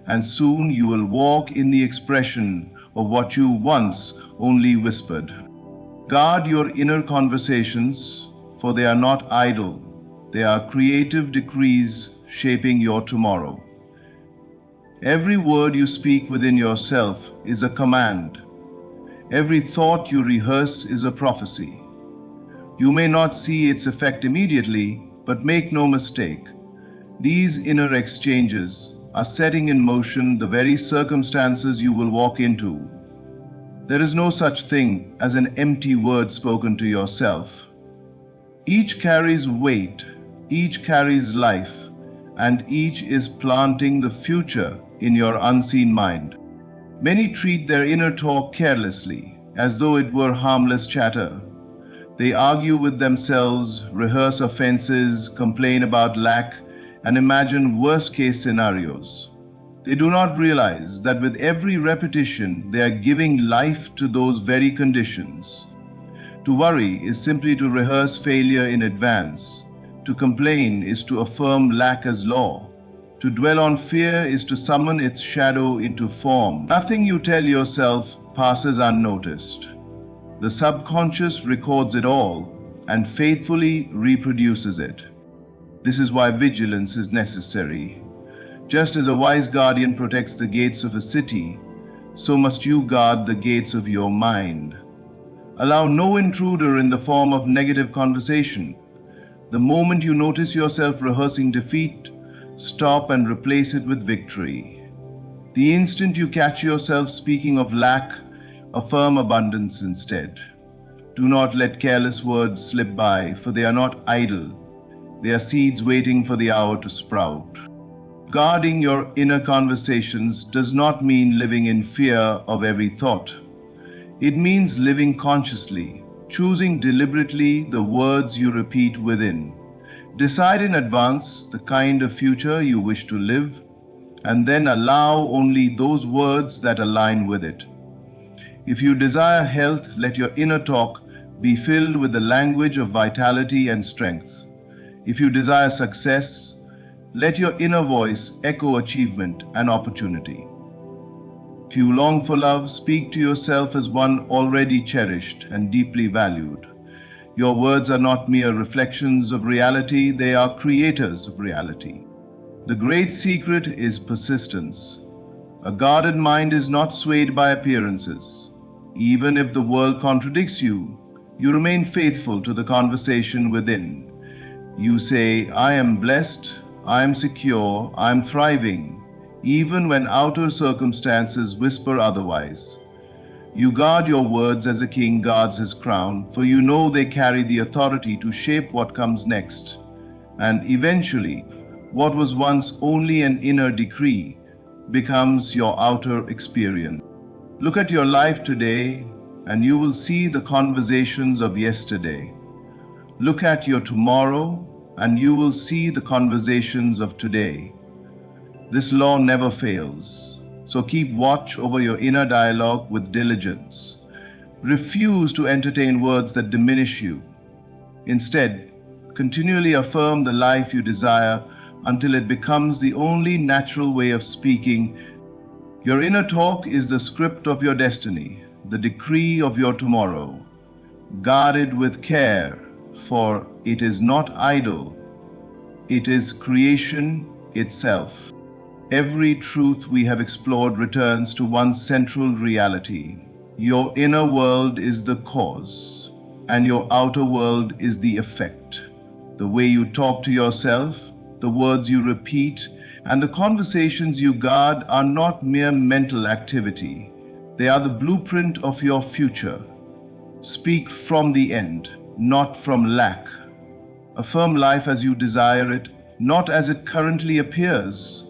and soon you will walk in the expression of what you once only whispered. Guard your inner conversations, for they are not idle. They are creative decrees shaping your tomorrow. Every word you speak within yourself is a command. Every thought you rehearse is a prophecy. You may not see its effect immediately, but make no mistake. These inner exchanges are setting in motion the very circumstances you will walk into. There is no such thing as an empty word spoken to yourself. Each carries weight, each carries life, and each is planting the future in your unseen mind. Many treat their inner talk carelessly, as though it were harmless chatter. They argue with themselves, rehearse offenses, complain about lack, and imagine worst-case scenarios. They do not realize that with every repetition, they are giving life to those very conditions. To worry is simply to rehearse failure in advance. To complain is to affirm lack as law. To dwell on fear is to summon its shadow into form. Nothing you tell yourself passes unnoticed. The subconscious records it all and faithfully reproduces it. This is why vigilance is necessary. Just as a wise guardian protects the gates of a city, so must you guard the gates of your mind. Allow no intruder in the form of negative conversation. The moment you notice yourself rehearsing defeat, stop and replace it with victory. The instant you catch yourself speaking of lack, affirm abundance instead. Do not let careless words slip by, for they are not idle. They are seeds waiting for the hour to sprout. Guarding your inner conversations does not mean living in fear of every thought. It means living consciously, choosing deliberately the words you repeat within. Decide in advance the kind of future you wish to live, and then allow only those words that align with it. If you desire health, let your inner talk be filled with the language of vitality and strength. If you desire success, let your inner voice echo achievement and opportunity. If you long for love, speak to yourself as one already cherished and deeply valued. Your words are not mere reflections of reality, they are creators of reality. The great secret is persistence. A guarded mind is not swayed by appearances. Even if the world contradicts you, you remain faithful to the conversation within. You say, "I am blessed, I am secure, I am thriving, even when outer circumstances whisper otherwise. You guard your words as a king guards his crown, for you know they carry the authority to shape what comes next. And eventually, what was once only an inner decree becomes your outer experience. Look at your life today, and you will see the conversations of yesterday. Look at your tomorrow, and you will see the conversations of today. This law never fails, so keep watch over your inner dialogue with diligence. Refuse to entertain words that diminish you. Instead, continually affirm the life you desire until it becomes the only natural way of speaking. Your inner talk is the script of your destiny, the decree of your tomorrow. Guard it with care, for it is not idle. It is creation itself. Every truth we have explored returns to one central reality. Your inner world is the cause, and your outer world is the effect. The way you talk to yourself, the words you repeat, and the conversations you guard are not mere mental activity. They are the blueprint of your future. Speak from the end, not from lack. Affirm life as you desire it, not as it currently appears.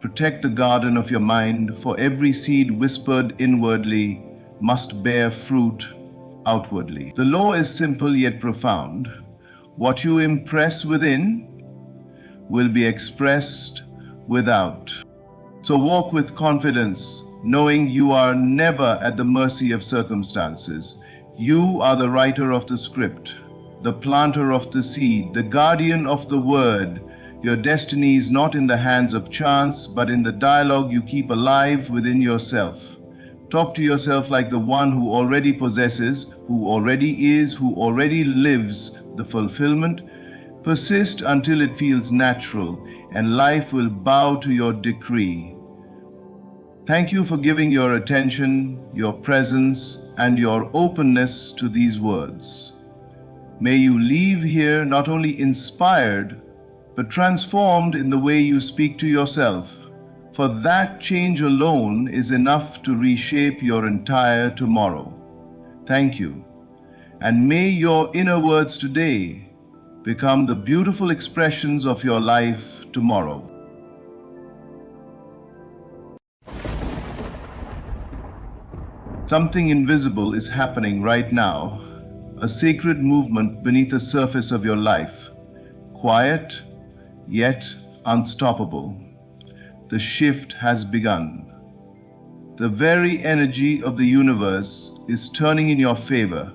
Protect the garden of your mind, for every seed whispered inwardly must bear fruit outwardly. The law is simple yet profound. What you impress within will be expressed without. So walk with confidence, knowing you are never at the mercy of circumstances. You are the writer of the script, the planter of the seed, the guardian of the word. Your destiny is not in the hands of chance, but in the dialogue you keep alive within yourself. Talk to yourself like the one who already possesses, who already is, who already lives the fulfillment. Persist until it feels natural, and life will bow to your decree. Thank you for giving your attention, your presence, and your openness to these words. May you leave here not only inspired, but transformed in the way you speak to yourself, for that change alone is enough to reshape your entire tomorrow. Thank you, and may your inner words today become the beautiful expressions of your life tomorrow. Something invisible is happening right now, a sacred movement beneath the surface of your life, quiet yet unstoppable. The shift has begun. The very energy of the universe is turning in your favor.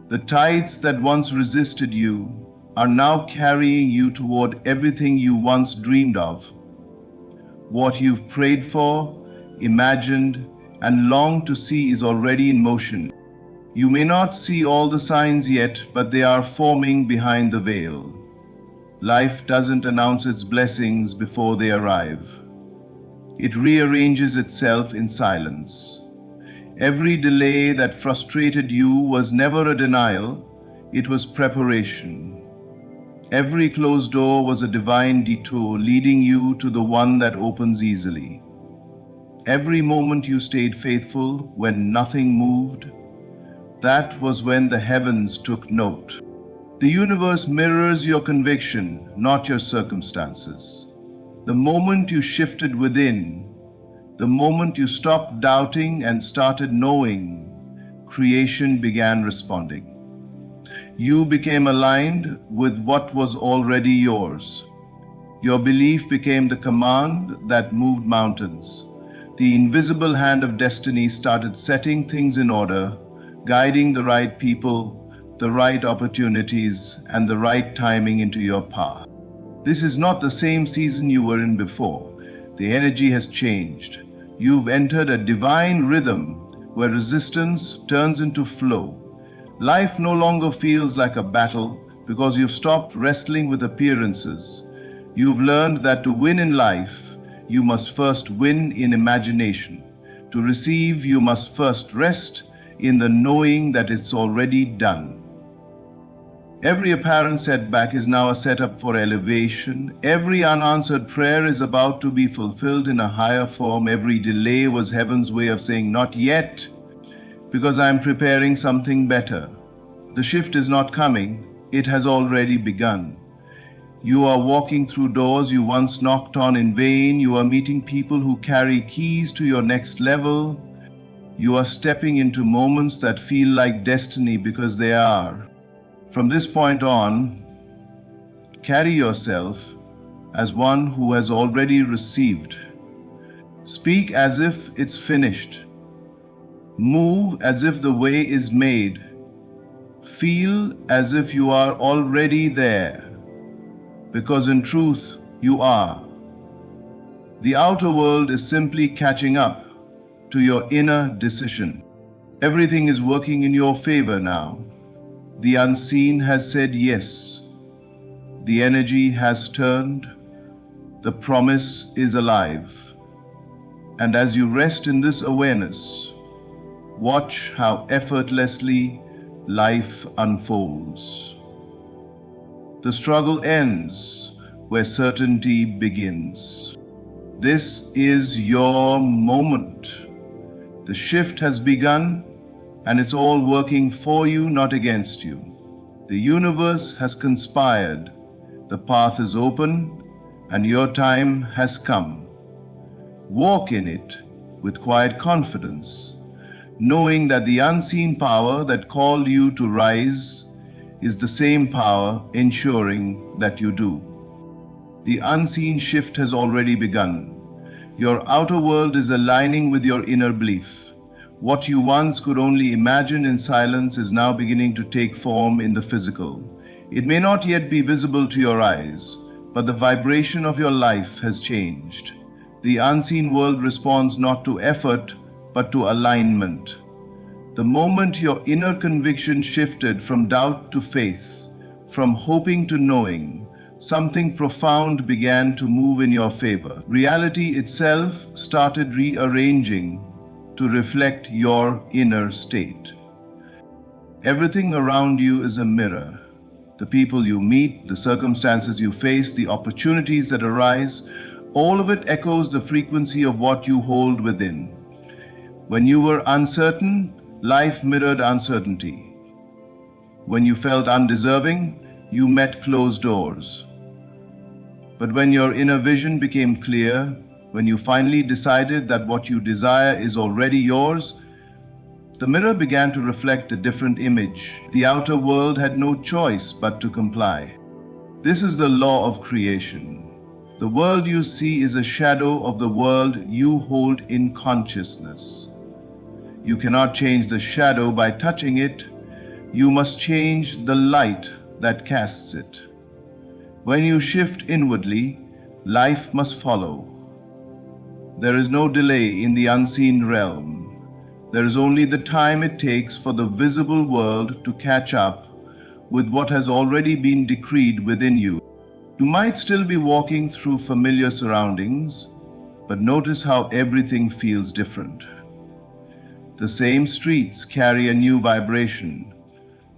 The tides that once resisted you are now carrying you toward everything you once dreamed of. What you've prayed for, imagined, and longed to see is already in motion. You may not see all the signs yet, but they are forming behind the veil. Life doesn't announce its blessings before they arrive. It rearranges itself in silence. Every delay that frustrated you was never a denial, it was preparation. Every closed door was a divine detour leading you to the one that opens easily. Every moment you stayed faithful when nothing moved, that was when the heavens took note. The universe mirrors your conviction, not your circumstances. The moment you shifted within, the moment you stopped doubting and started knowing, creation began responding. You became aligned with what was already yours. Your belief became the command that moved mountains. The invisible hand of destiny started setting things in order, guiding the right people, the right opportunities, and the right timing into your path. This is not the same season you were in before. The energy has changed. You've entered a divine rhythm where resistance turns into flow. Life no longer feels like a battle because you've stopped wrestling with appearances. You've learned that to win in life, you must first win in imagination. To receive, you must first rest in the knowing that it's already done. Every apparent setback is now a setup for elevation. Every unanswered prayer is about to be fulfilled in a higher form. Every delay was heaven's way of saying, not yet, because I am preparing something better. The shift is not coming, it has already begun. You are walking through doors you once knocked on in vain. You are meeting people who carry keys to your next level. You are stepping into moments that feel like destiny because they are. From this point on, carry yourself as one who has already received. Speak as if it's finished. Move as if the way is made. Feel as if you are already there, because in truth you are. The outer world is simply catching up to your inner decision. Everything is working in your favor now. The unseen has said yes. The energy has turned. The promise is alive. And as you rest in this awareness, watch how effortlessly life unfolds. The struggle ends where certainty begins. This is your moment. The shift has begun, and it's all working for you, not against you. The universe has conspired. The path is open, and your time has come. Walk in it with quiet confidence, knowing that the unseen power that called you to rise is the same power ensuring that you do. The unseen shift has already begun. Your outer world is aligning with your inner belief. What you once could only imagine in silence is now beginning to take form in the physical. It may not yet be visible to your eyes, but the vibration of your life has changed. The unseen world responds not to effort, but to alignment. The moment your inner conviction shifted from doubt to faith, from hoping to knowing, something profound began to move in your favor. Reality itself started rearranging to reflect your inner state. Everything around you is a mirror. The people you meet, the circumstances you face, the opportunities that arise, all of it echoes the frequency of what you hold within. When you were uncertain, life mirrored uncertainty. When you felt undeserving, you met closed doors. But when your inner vision became clear, when you finally decided that what you desire is already yours, the mirror began to reflect a different image. The outer world had no choice but to comply. This is the law of creation. The world you see is a shadow of the world you hold in consciousness. You cannot change the shadow by touching it. You must change the light that casts it. When you shift inwardly, life must follow. There is no delay in the unseen realm. There is only the time it takes for the visible world to catch up with what has already been decreed within you. You might still be walking through familiar surroundings, but notice how everything feels different. The same streets carry a new vibration.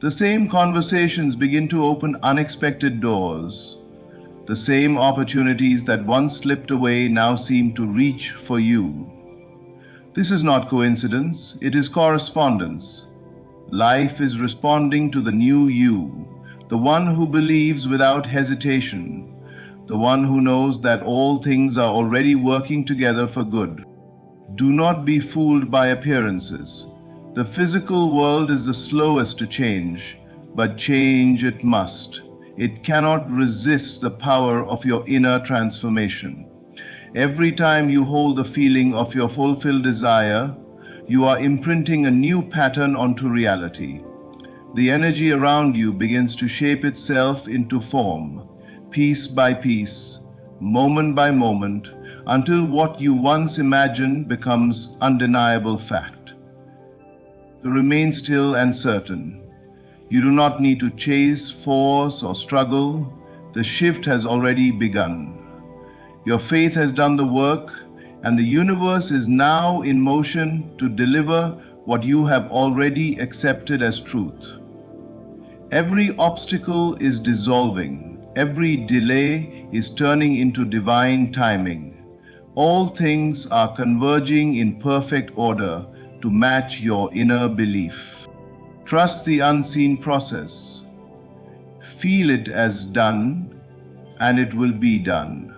The same conversations begin to open unexpected doors. The same opportunities that once slipped away now seem to reach for you. This is not coincidence, it is correspondence. Life is responding to the new you, the one who believes without hesitation, the one who knows that all things are already working together for good. Do not be fooled by appearances. The physical world is the slowest to change, but change it must. It cannot resist the power of your inner transformation. Every time you hold the feeling of your fulfilled desire, you are imprinting a new pattern onto reality. The energy around you begins to shape itself into form, piece by piece, moment by moment, until what you once imagined becomes undeniable fact. To remain still and certain. You do not need to chase, force, or struggle. The shift has already begun. Your faith has done the work, and the universe is now in motion to deliver what you have already accepted as truth. Every obstacle is dissolving. Every delay is turning into divine timing. All things are converging in perfect order to match your inner belief. Trust the unseen process. Feel it as done, and it will be done.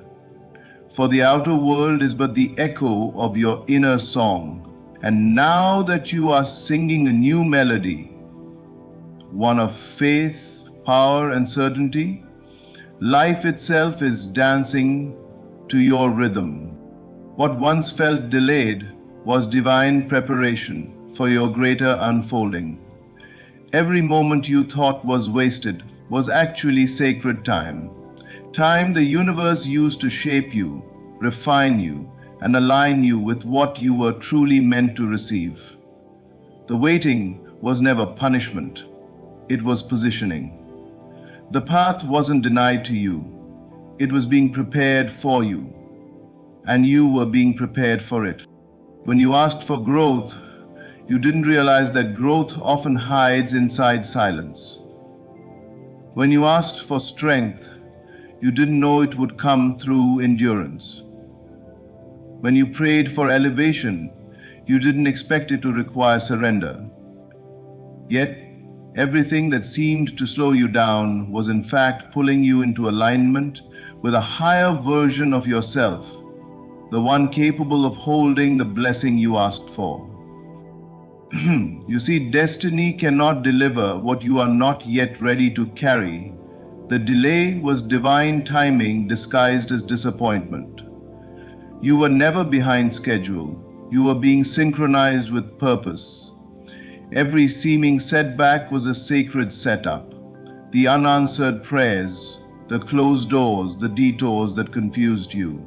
For the outer world is but the echo of your inner song. And now that you are singing a new melody, one of faith, power, and certainty, life itself is dancing to your rhythm. What once felt delayed was divine preparation for your greater unfolding. Every moment you thought was wasted was actually sacred time. Time the universe used to shape you, refine you, and align you with what you were truly meant to receive. The waiting was never punishment, it was positioning. The path wasn't denied to you, it was being prepared for you, and you were being prepared for it. When you asked for growth, you didn't realize that growth often hides inside silence. When you asked for strength, you didn't know it would come through endurance. When you prayed for elevation, you didn't expect it to require surrender. Yet, everything that seemed to slow you down was in fact pulling you into alignment with a higher version of yourself, the one capable of holding the blessing you asked for. You see, destiny cannot deliver what you are not yet ready to carry. The delay was divine timing disguised as disappointment. You were never behind schedule. You were being synchronized with purpose. Every seeming setback was a sacred setup. The unanswered prayers, the closed doors, the detours that confused you.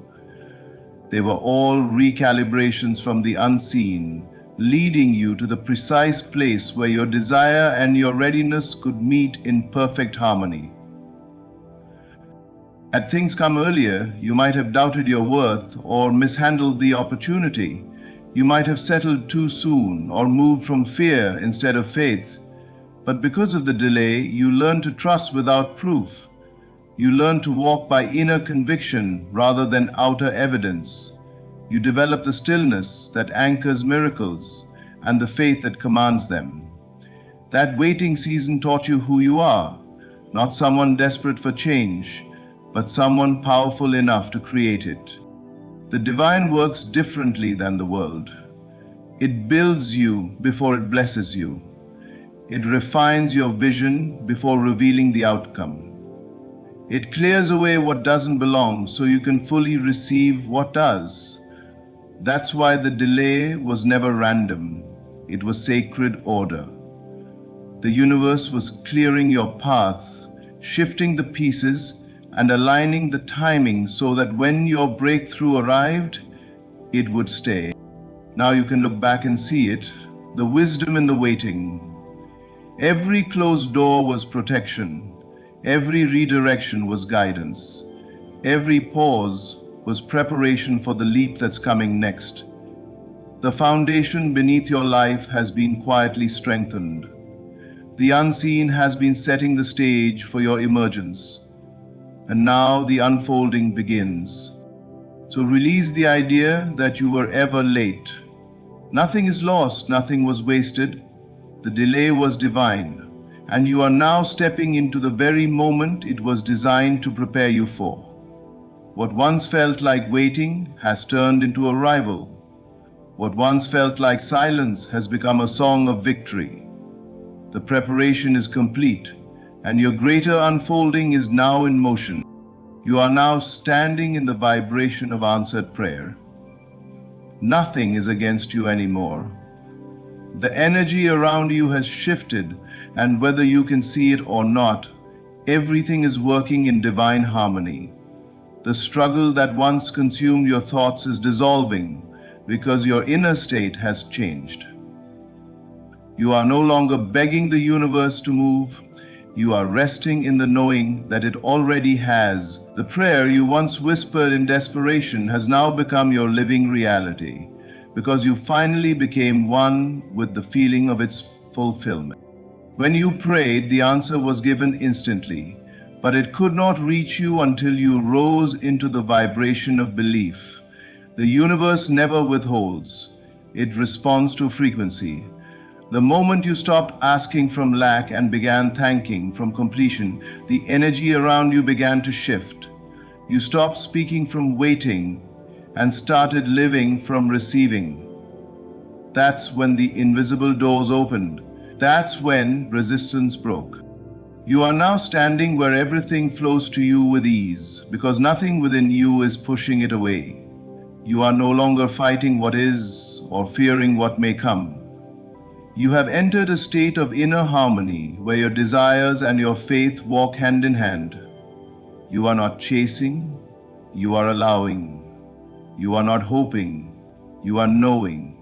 They were all recalibrations from the unseen, leading you to the precise place where your desire and your readiness could meet in perfect harmony. Had things come earlier, you might have doubted your worth or mishandled the opportunity. You might have settled too soon or moved from fear instead of faith. But because of the delay, you learned to trust without proof. You learned to walk by inner conviction rather than outer evidence. You developed the stillness that anchors miracles and the faith that commands them. That waiting season taught you who you are, not someone desperate for change, but someone powerful enough to create it. The divine works differently than the world. It builds you before it blesses you. It refines your vision before revealing the outcome. It clears away what doesn't belong so you can fully receive what does. That's why the delay was never random. It was sacred order. The universe was clearing your path, shifting the pieces, and aligning the timing so that when your breakthrough arrived, it would stay. Now you can look back and see it, the wisdom in the waiting. Every closed door was protection. Every redirection was guidance. Every pause was preparation for the leap that's coming next. The foundation beneath your life has been quietly strengthened. The unseen has been setting the stage for your emergence. And now the unfolding begins. So release the idea that you were ever late. Nothing is lost, nothing was wasted. The delay was divine, and you are now stepping into the very moment it was designed to prepare you for. What once felt like waiting has turned into arrival. What once felt like silence has become a song of victory. The preparation is complete, and your greater unfolding is now in motion. You are now standing in the vibration of answered prayer. Nothing is against you anymore. The energy around you has shifted, and whether you can see it or not, everything is working in divine harmony. The struggle that once consumed your thoughts is dissolving because your inner state has changed. You are no longer begging the universe to move. You are resting in the knowing that it already has. The prayer you once whispered in desperation has now become your living reality because you finally became one with the feeling of its fulfillment. When you prayed, the answer was given instantly, but it could not reach you until you rose into the vibration of belief. The universe never withholds, it responds to frequency. The moment you stopped asking from lack and began thanking from completion, the energy around you began to shift. You stopped speaking from waiting and started living from receiving. That's when the invisible doors opened. That's when resistance broke. You are now standing where everything flows to you with ease, because nothing within you is pushing it away. You are no longer fighting what is or fearing what may come. You have entered a state of inner harmony where your desires and your faith walk hand in hand. You are not chasing, you are allowing. You are not hoping, you are knowing.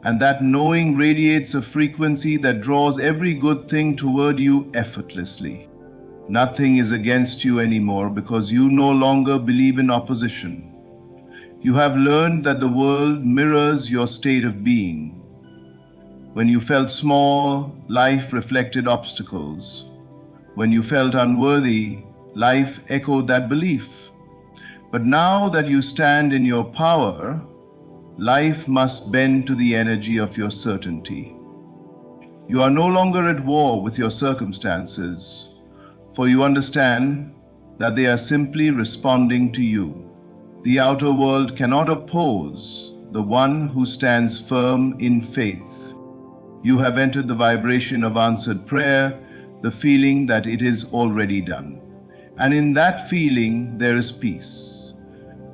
And that knowing radiates a frequency that draws every good thing toward you effortlessly. Nothing is against you anymore because you no longer believe in opposition. You have learned that the world mirrors your state of being. When you felt small, life reflected obstacles. When you felt unworthy, life echoed that belief. But now that you stand in your power, life must bend to the energy of your certainty. You are no longer at war with your circumstances, for you understand that they are simply responding to you. The outer world cannot oppose the one who stands firm in faith. You have entered the vibration of answered prayer, the feeling that it is already done. And in that feeling, there is peace.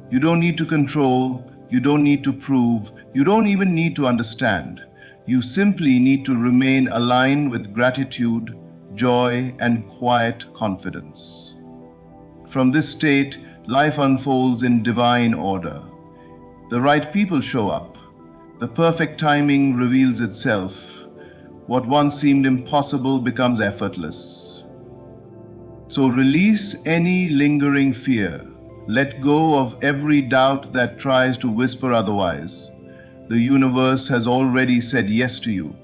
You don't need to control, you don't need to prove, you don't even need to understand. You simply need to remain aligned with gratitude, joy, and quiet confidence. From this state, life unfolds in divine order. The right people show up. The perfect timing reveals itself. What once seemed impossible becomes effortless. So release any lingering fear. Let go of every doubt that tries to whisper otherwise. The universe has already said yes to you.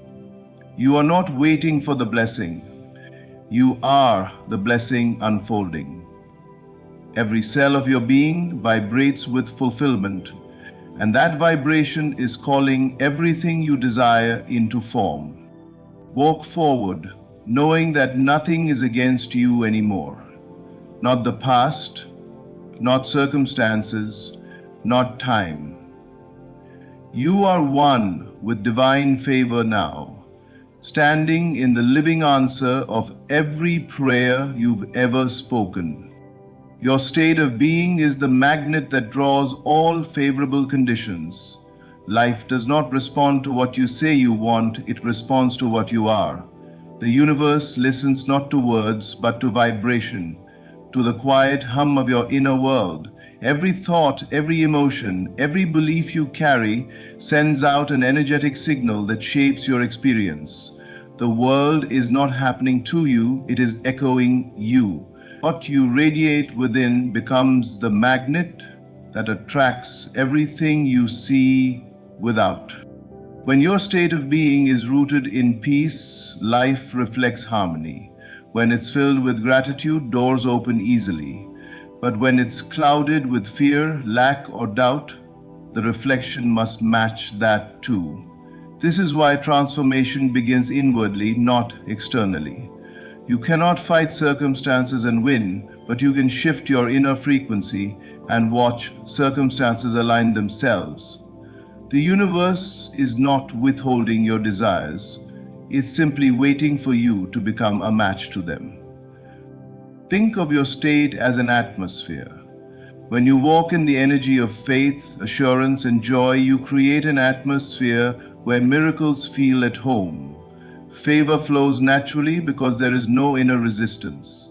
You are not waiting for the blessing. You are the blessing unfolding. Every cell of your being vibrates with fulfillment, and that vibration is calling everything you desire into form. Walk forward, knowing that nothing is against you anymore. Not the past, not circumstances, not time. You are one with divine favor now, standing in the living answer of every prayer you've ever spoken. Your state of being is the magnet that draws all favorable conditions. Life does not respond to what you say you want, it responds to what you are. The universe listens not to words, but to vibration, to the quiet hum of your inner world. Every thought, every emotion, every belief you carry sends out an energetic signal that shapes your experience. The world is not happening to you, it is echoing you. What you radiate within becomes the magnet that attracts everything you see without. When your state of being is rooted in peace, life reflects harmony. When it's filled with gratitude, doors open easily. But when it's clouded with fear, lack, or doubt, the reflection must match that too. This is why transformation begins inwardly, not externally. You cannot fight circumstances and win, but you can shift your inner frequency and watch circumstances align themselves. The universe is not withholding your desires. It's simply waiting for you to become a match to them. Think of your state as an atmosphere. When you walk in the energy of faith, assurance, and joy, you create an atmosphere where miracles feel at home. Favor flows naturally because there is no inner resistance.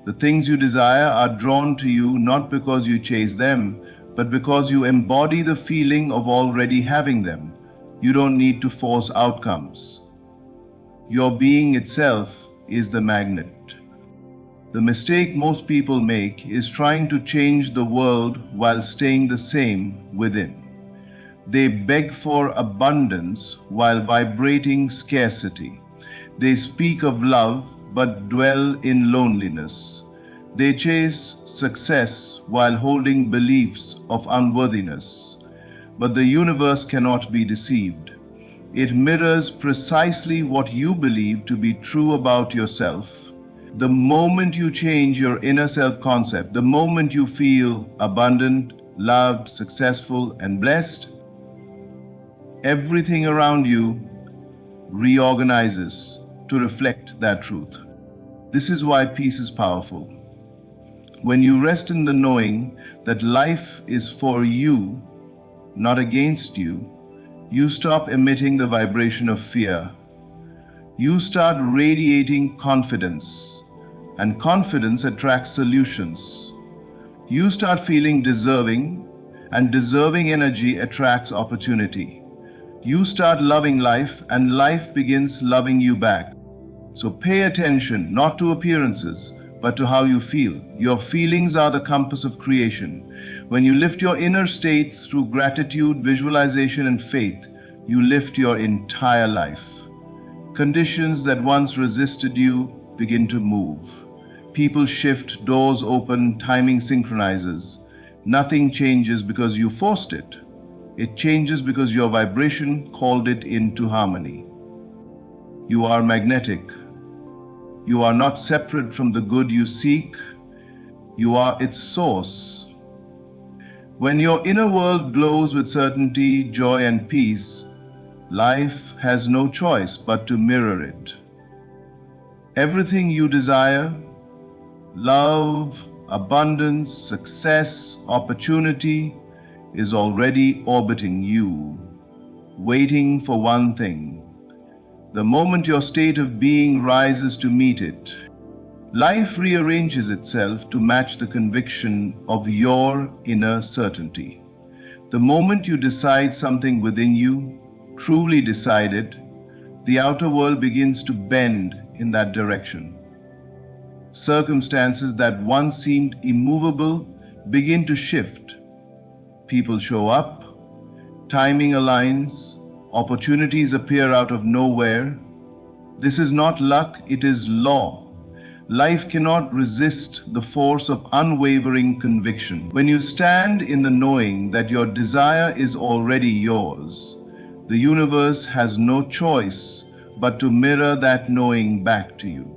The things you desire are drawn to you not because you chase them, but because you embody the feeling of already having them. You don't need to force outcomes. Your being itself is the magnet. The mistake most people make is trying to change the world while staying the same within. They beg for abundance while vibrating scarcity. They speak of love but dwell in loneliness. They chase success while holding beliefs of unworthiness. But the universe cannot be deceived. It mirrors precisely what you believe to be true about yourself. The moment you change your inner self concept, the moment you feel abundant, loved, successful, and blessed, everything around you reorganizes to reflect that truth. This is why peace is powerful. When you rest in the knowing that life is for you, not against you, you stop emitting the vibration of fear. You start radiating confidence, and confidence attracts solutions. You start feeling deserving, and deserving energy attracts opportunity. You start loving life, and life begins loving you back. So pay attention not to appearances, but to how you feel. Your feelings are the compass of creation. When you lift your inner state through gratitude, visualization, and faith, you lift your entire life. Conditions that once resisted you begin to move. People shift, doors open, timing synchronizes. Nothing changes because you forced it. It changes because your vibration called it into harmony. You are magnetic. You are not separate from the good you seek. You are its source. When your inner world glows with certainty, joy, and peace, life has no choice but to mirror it. Everything you desire, love, abundance, success, opportunity, is already orbiting you, waiting for one thing. The moment your state of being rises to meet it, life rearranges itself to match the conviction of your inner certainty. The moment you decide something within you, truly decided, the outer world begins to bend in that direction. Circumstances that once seemed immovable begin to shift. People show up, timing aligns, opportunities appear out of nowhere. This is not luck, it is law. Life cannot resist the force of unwavering conviction. When you stand in the knowing that your desire is already yours, the universe has no choice but to mirror that knowing back to you.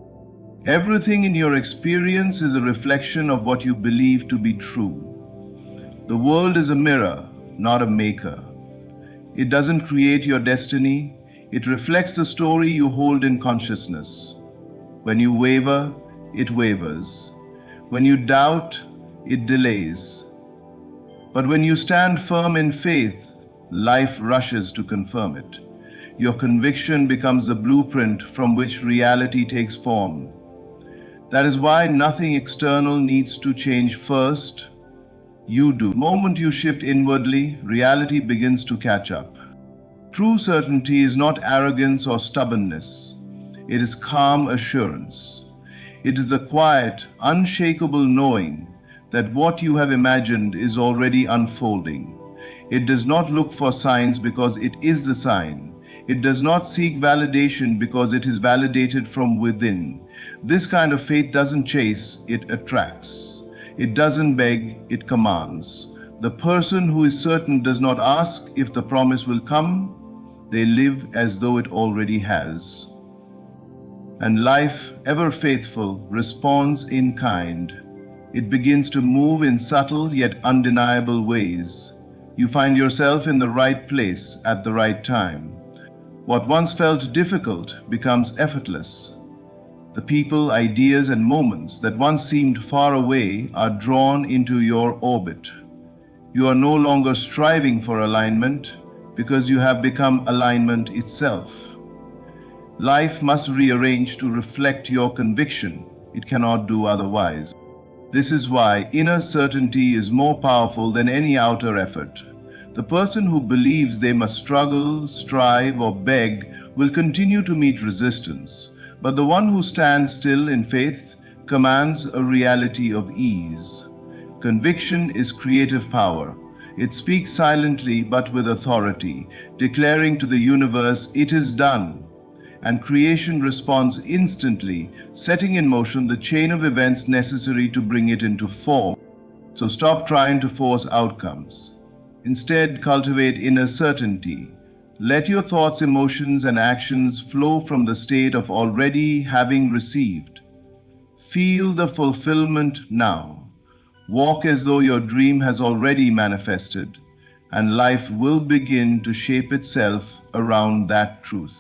Everything in your experience is a reflection of what you believe to be true. The world is a mirror, not a maker. It doesn't create your destiny, it reflects the story you hold in consciousness. When you waver, it wavers. When you doubt, it delays. But when you stand firm in faith, life rushes to confirm it. Your conviction becomes the blueprint from which reality takes form. That is why nothing external needs to change first. You do. The moment you shift inwardly, reality begins to catch up. True certainty is not arrogance or stubbornness. It is calm assurance. It is the quiet, unshakable knowing that what you have imagined is already unfolding. It does not look for signs because it is the sign. It does not seek validation because it is validated from within. This kind of faith doesn't chase, it attracts. It doesn't beg, it commands. The person who is certain does not ask if the promise will come. They live as though it already has. And life, ever faithful, responds in kind. It begins to move in subtle yet undeniable ways. You find yourself in the right place at the right time. What once felt difficult becomes effortless. The people, ideas, and moments that once seemed far away are drawn into your orbit. You are no longer striving for alignment because you have become alignment itself. Life must rearrange to reflect your conviction. It cannot do otherwise. This is why inner certainty is more powerful than any outer effort. The person who believes they must struggle, strive, or beg will continue to meet resistance. But the one who stands still in faith commands a reality of ease. Conviction is creative power. It speaks silently but with authority, declaring to the universe, "It is done." and creation responds instantly, setting in motion the chain of events necessary to bring it into form. So stop trying to force outcomes. Instead, cultivate inner certainty. Let your thoughts, emotions, and actions flow from the state of already having received. Feel the fulfillment now. Walk as though your dream has already manifested, and life will begin to shape itself around that truth.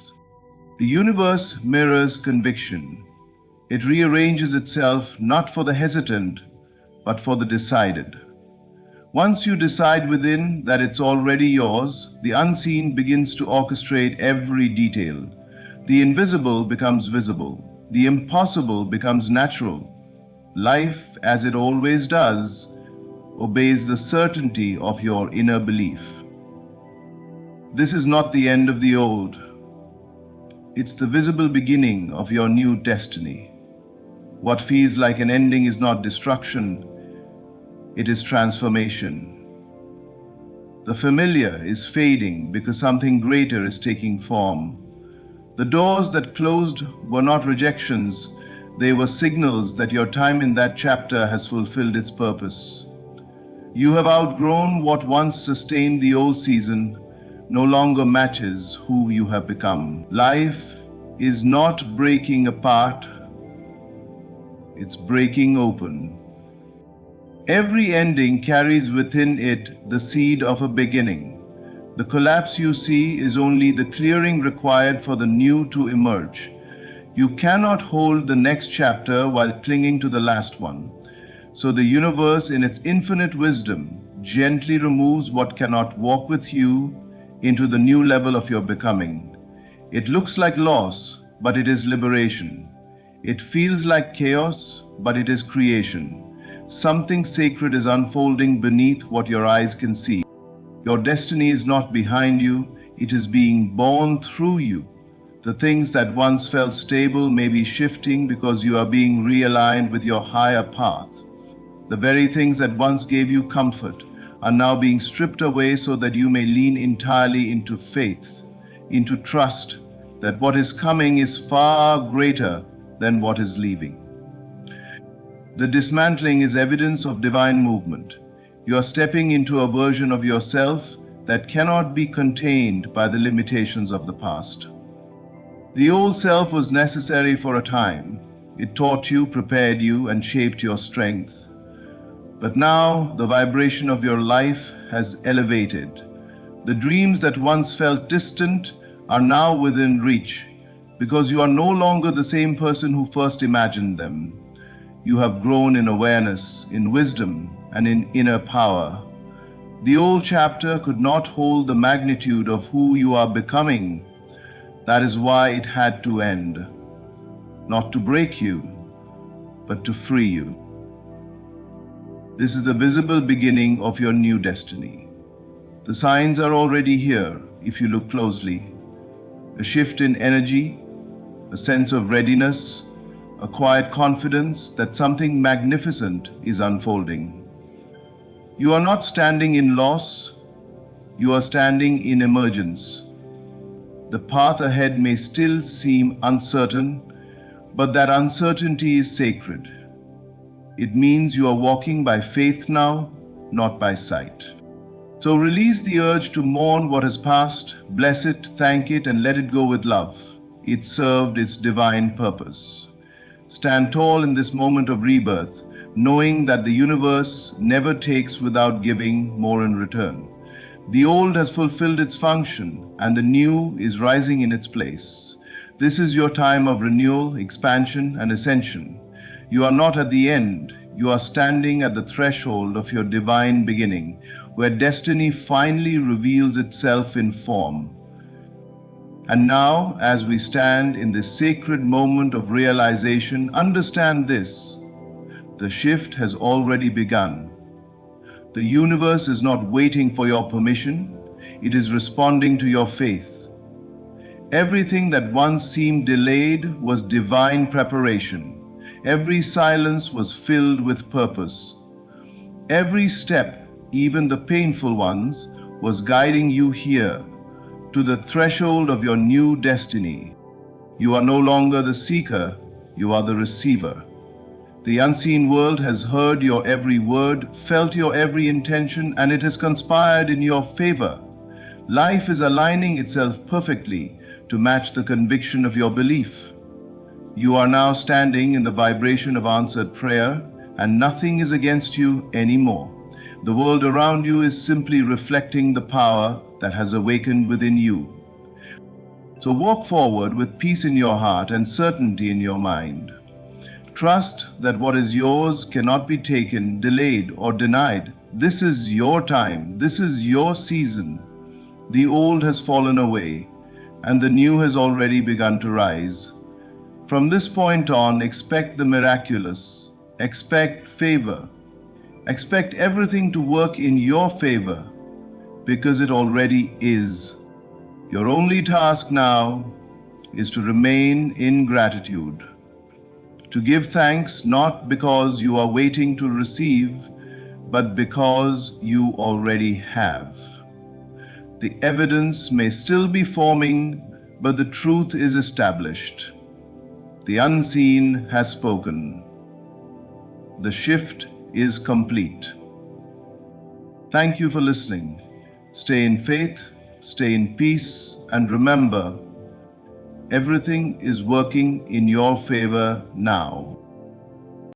The universe mirrors conviction. It rearranges itself not for the hesitant, but for the decided. Once you decide within that it's already yours, the unseen begins to orchestrate every detail. The invisible becomes visible. The impossible becomes natural. Life, as it always does, obeys the certainty of your inner belief. This is not the end of the old. It's the visible beginning of your new destiny. What feels like an ending is not destruction, it is transformation. The familiar is fading because something greater is taking form. The doors that closed were not rejections, they were signals that your time in that chapter has fulfilled its purpose. You have outgrown what once sustained the old season, no longer matches who you have become. Life is not breaking apart, it's breaking open. Every ending carries within it the seed of a beginning. The collapse you see is only the clearing required for the new to emerge. You cannot hold the next chapter while clinging to the last one. So the universe, in its infinite wisdom, gently removes what cannot walk with you into the new level of your becoming. It looks like loss, but it is liberation. It feels like chaos, but it is creation. Something sacred is unfolding beneath what your eyes can see. Your destiny is not behind you, it is being born through you. The things that once felt stable may be shifting because you are being realigned with your higher path. The very things that once gave you comfort are now being stripped away so that you may lean entirely into faith, into trust that what is coming is far greater than what is leaving. The dismantling is evidence of divine movement. You are stepping into a version of yourself that cannot be contained by the limitations of the past. The old self was necessary for a time. It taught you, prepared you, and shaped your strength. But now the vibration of your life has elevated. The dreams that once felt distant are now within reach because you are no longer the same person who first imagined them. You have grown in awareness, in wisdom, and in inner power. The old chapter could not hold the magnitude of who you are becoming. That is why it had to end. Not to break you, but to free you. This is the visible beginning of your new destiny. The signs are already here if you look closely. A shift in energy, a sense of readiness, a quiet confidence that something magnificent is unfolding. You are not standing in loss, you are standing in emergence. The path ahead may still seem uncertain, but that uncertainty is sacred. It means you are walking by faith now, not by sight. So release the urge to mourn what has passed, bless it, thank it, and let it go with love. It served its divine purpose. Stand tall in this moment of rebirth, knowing that the universe never takes without giving more in return. The old has fulfilled its function, and the new is rising in its place. This is your time of renewal, expansion, and ascension. You are not at the end, you are standing at the threshold of your divine beginning, where destiny finally reveals itself in form. And now, as we stand in this sacred moment of realization, understand this: the shift has already begun. The universe is not waiting for your permission, it is responding to your faith. Everything that once seemed delayed was divine preparation. Every silence was filled with purpose. Every step, even the painful ones, was guiding you here, to the threshold of your new destiny. You are no longer the seeker, you are the receiver. The unseen world has heard your every word, felt your every intention, and it has conspired in your favor. Life is aligning itself perfectly to match the conviction of your belief. You are now standing in the vibration of answered prayer, and nothing is against you anymore. The world around you is simply reflecting the power that has awakened within you. So walk forward with peace in your heart and certainty in your mind. Trust that what is yours cannot be taken, delayed, or denied. This is your time. This is your season. The old has fallen away, and the new has already begun to rise. From this point on, expect the miraculous. Expect favor. Expect everything to work in your favor, because it already is. Your only task now is to remain in gratitude, to give thanks not because you are waiting to receive, but because you already have. The evidence may still be forming, but the truth is established. The unseen has spoken. The shift is complete. Thank you for listening. Stay in faith, stay in peace, and remember, everything is working in your favor now.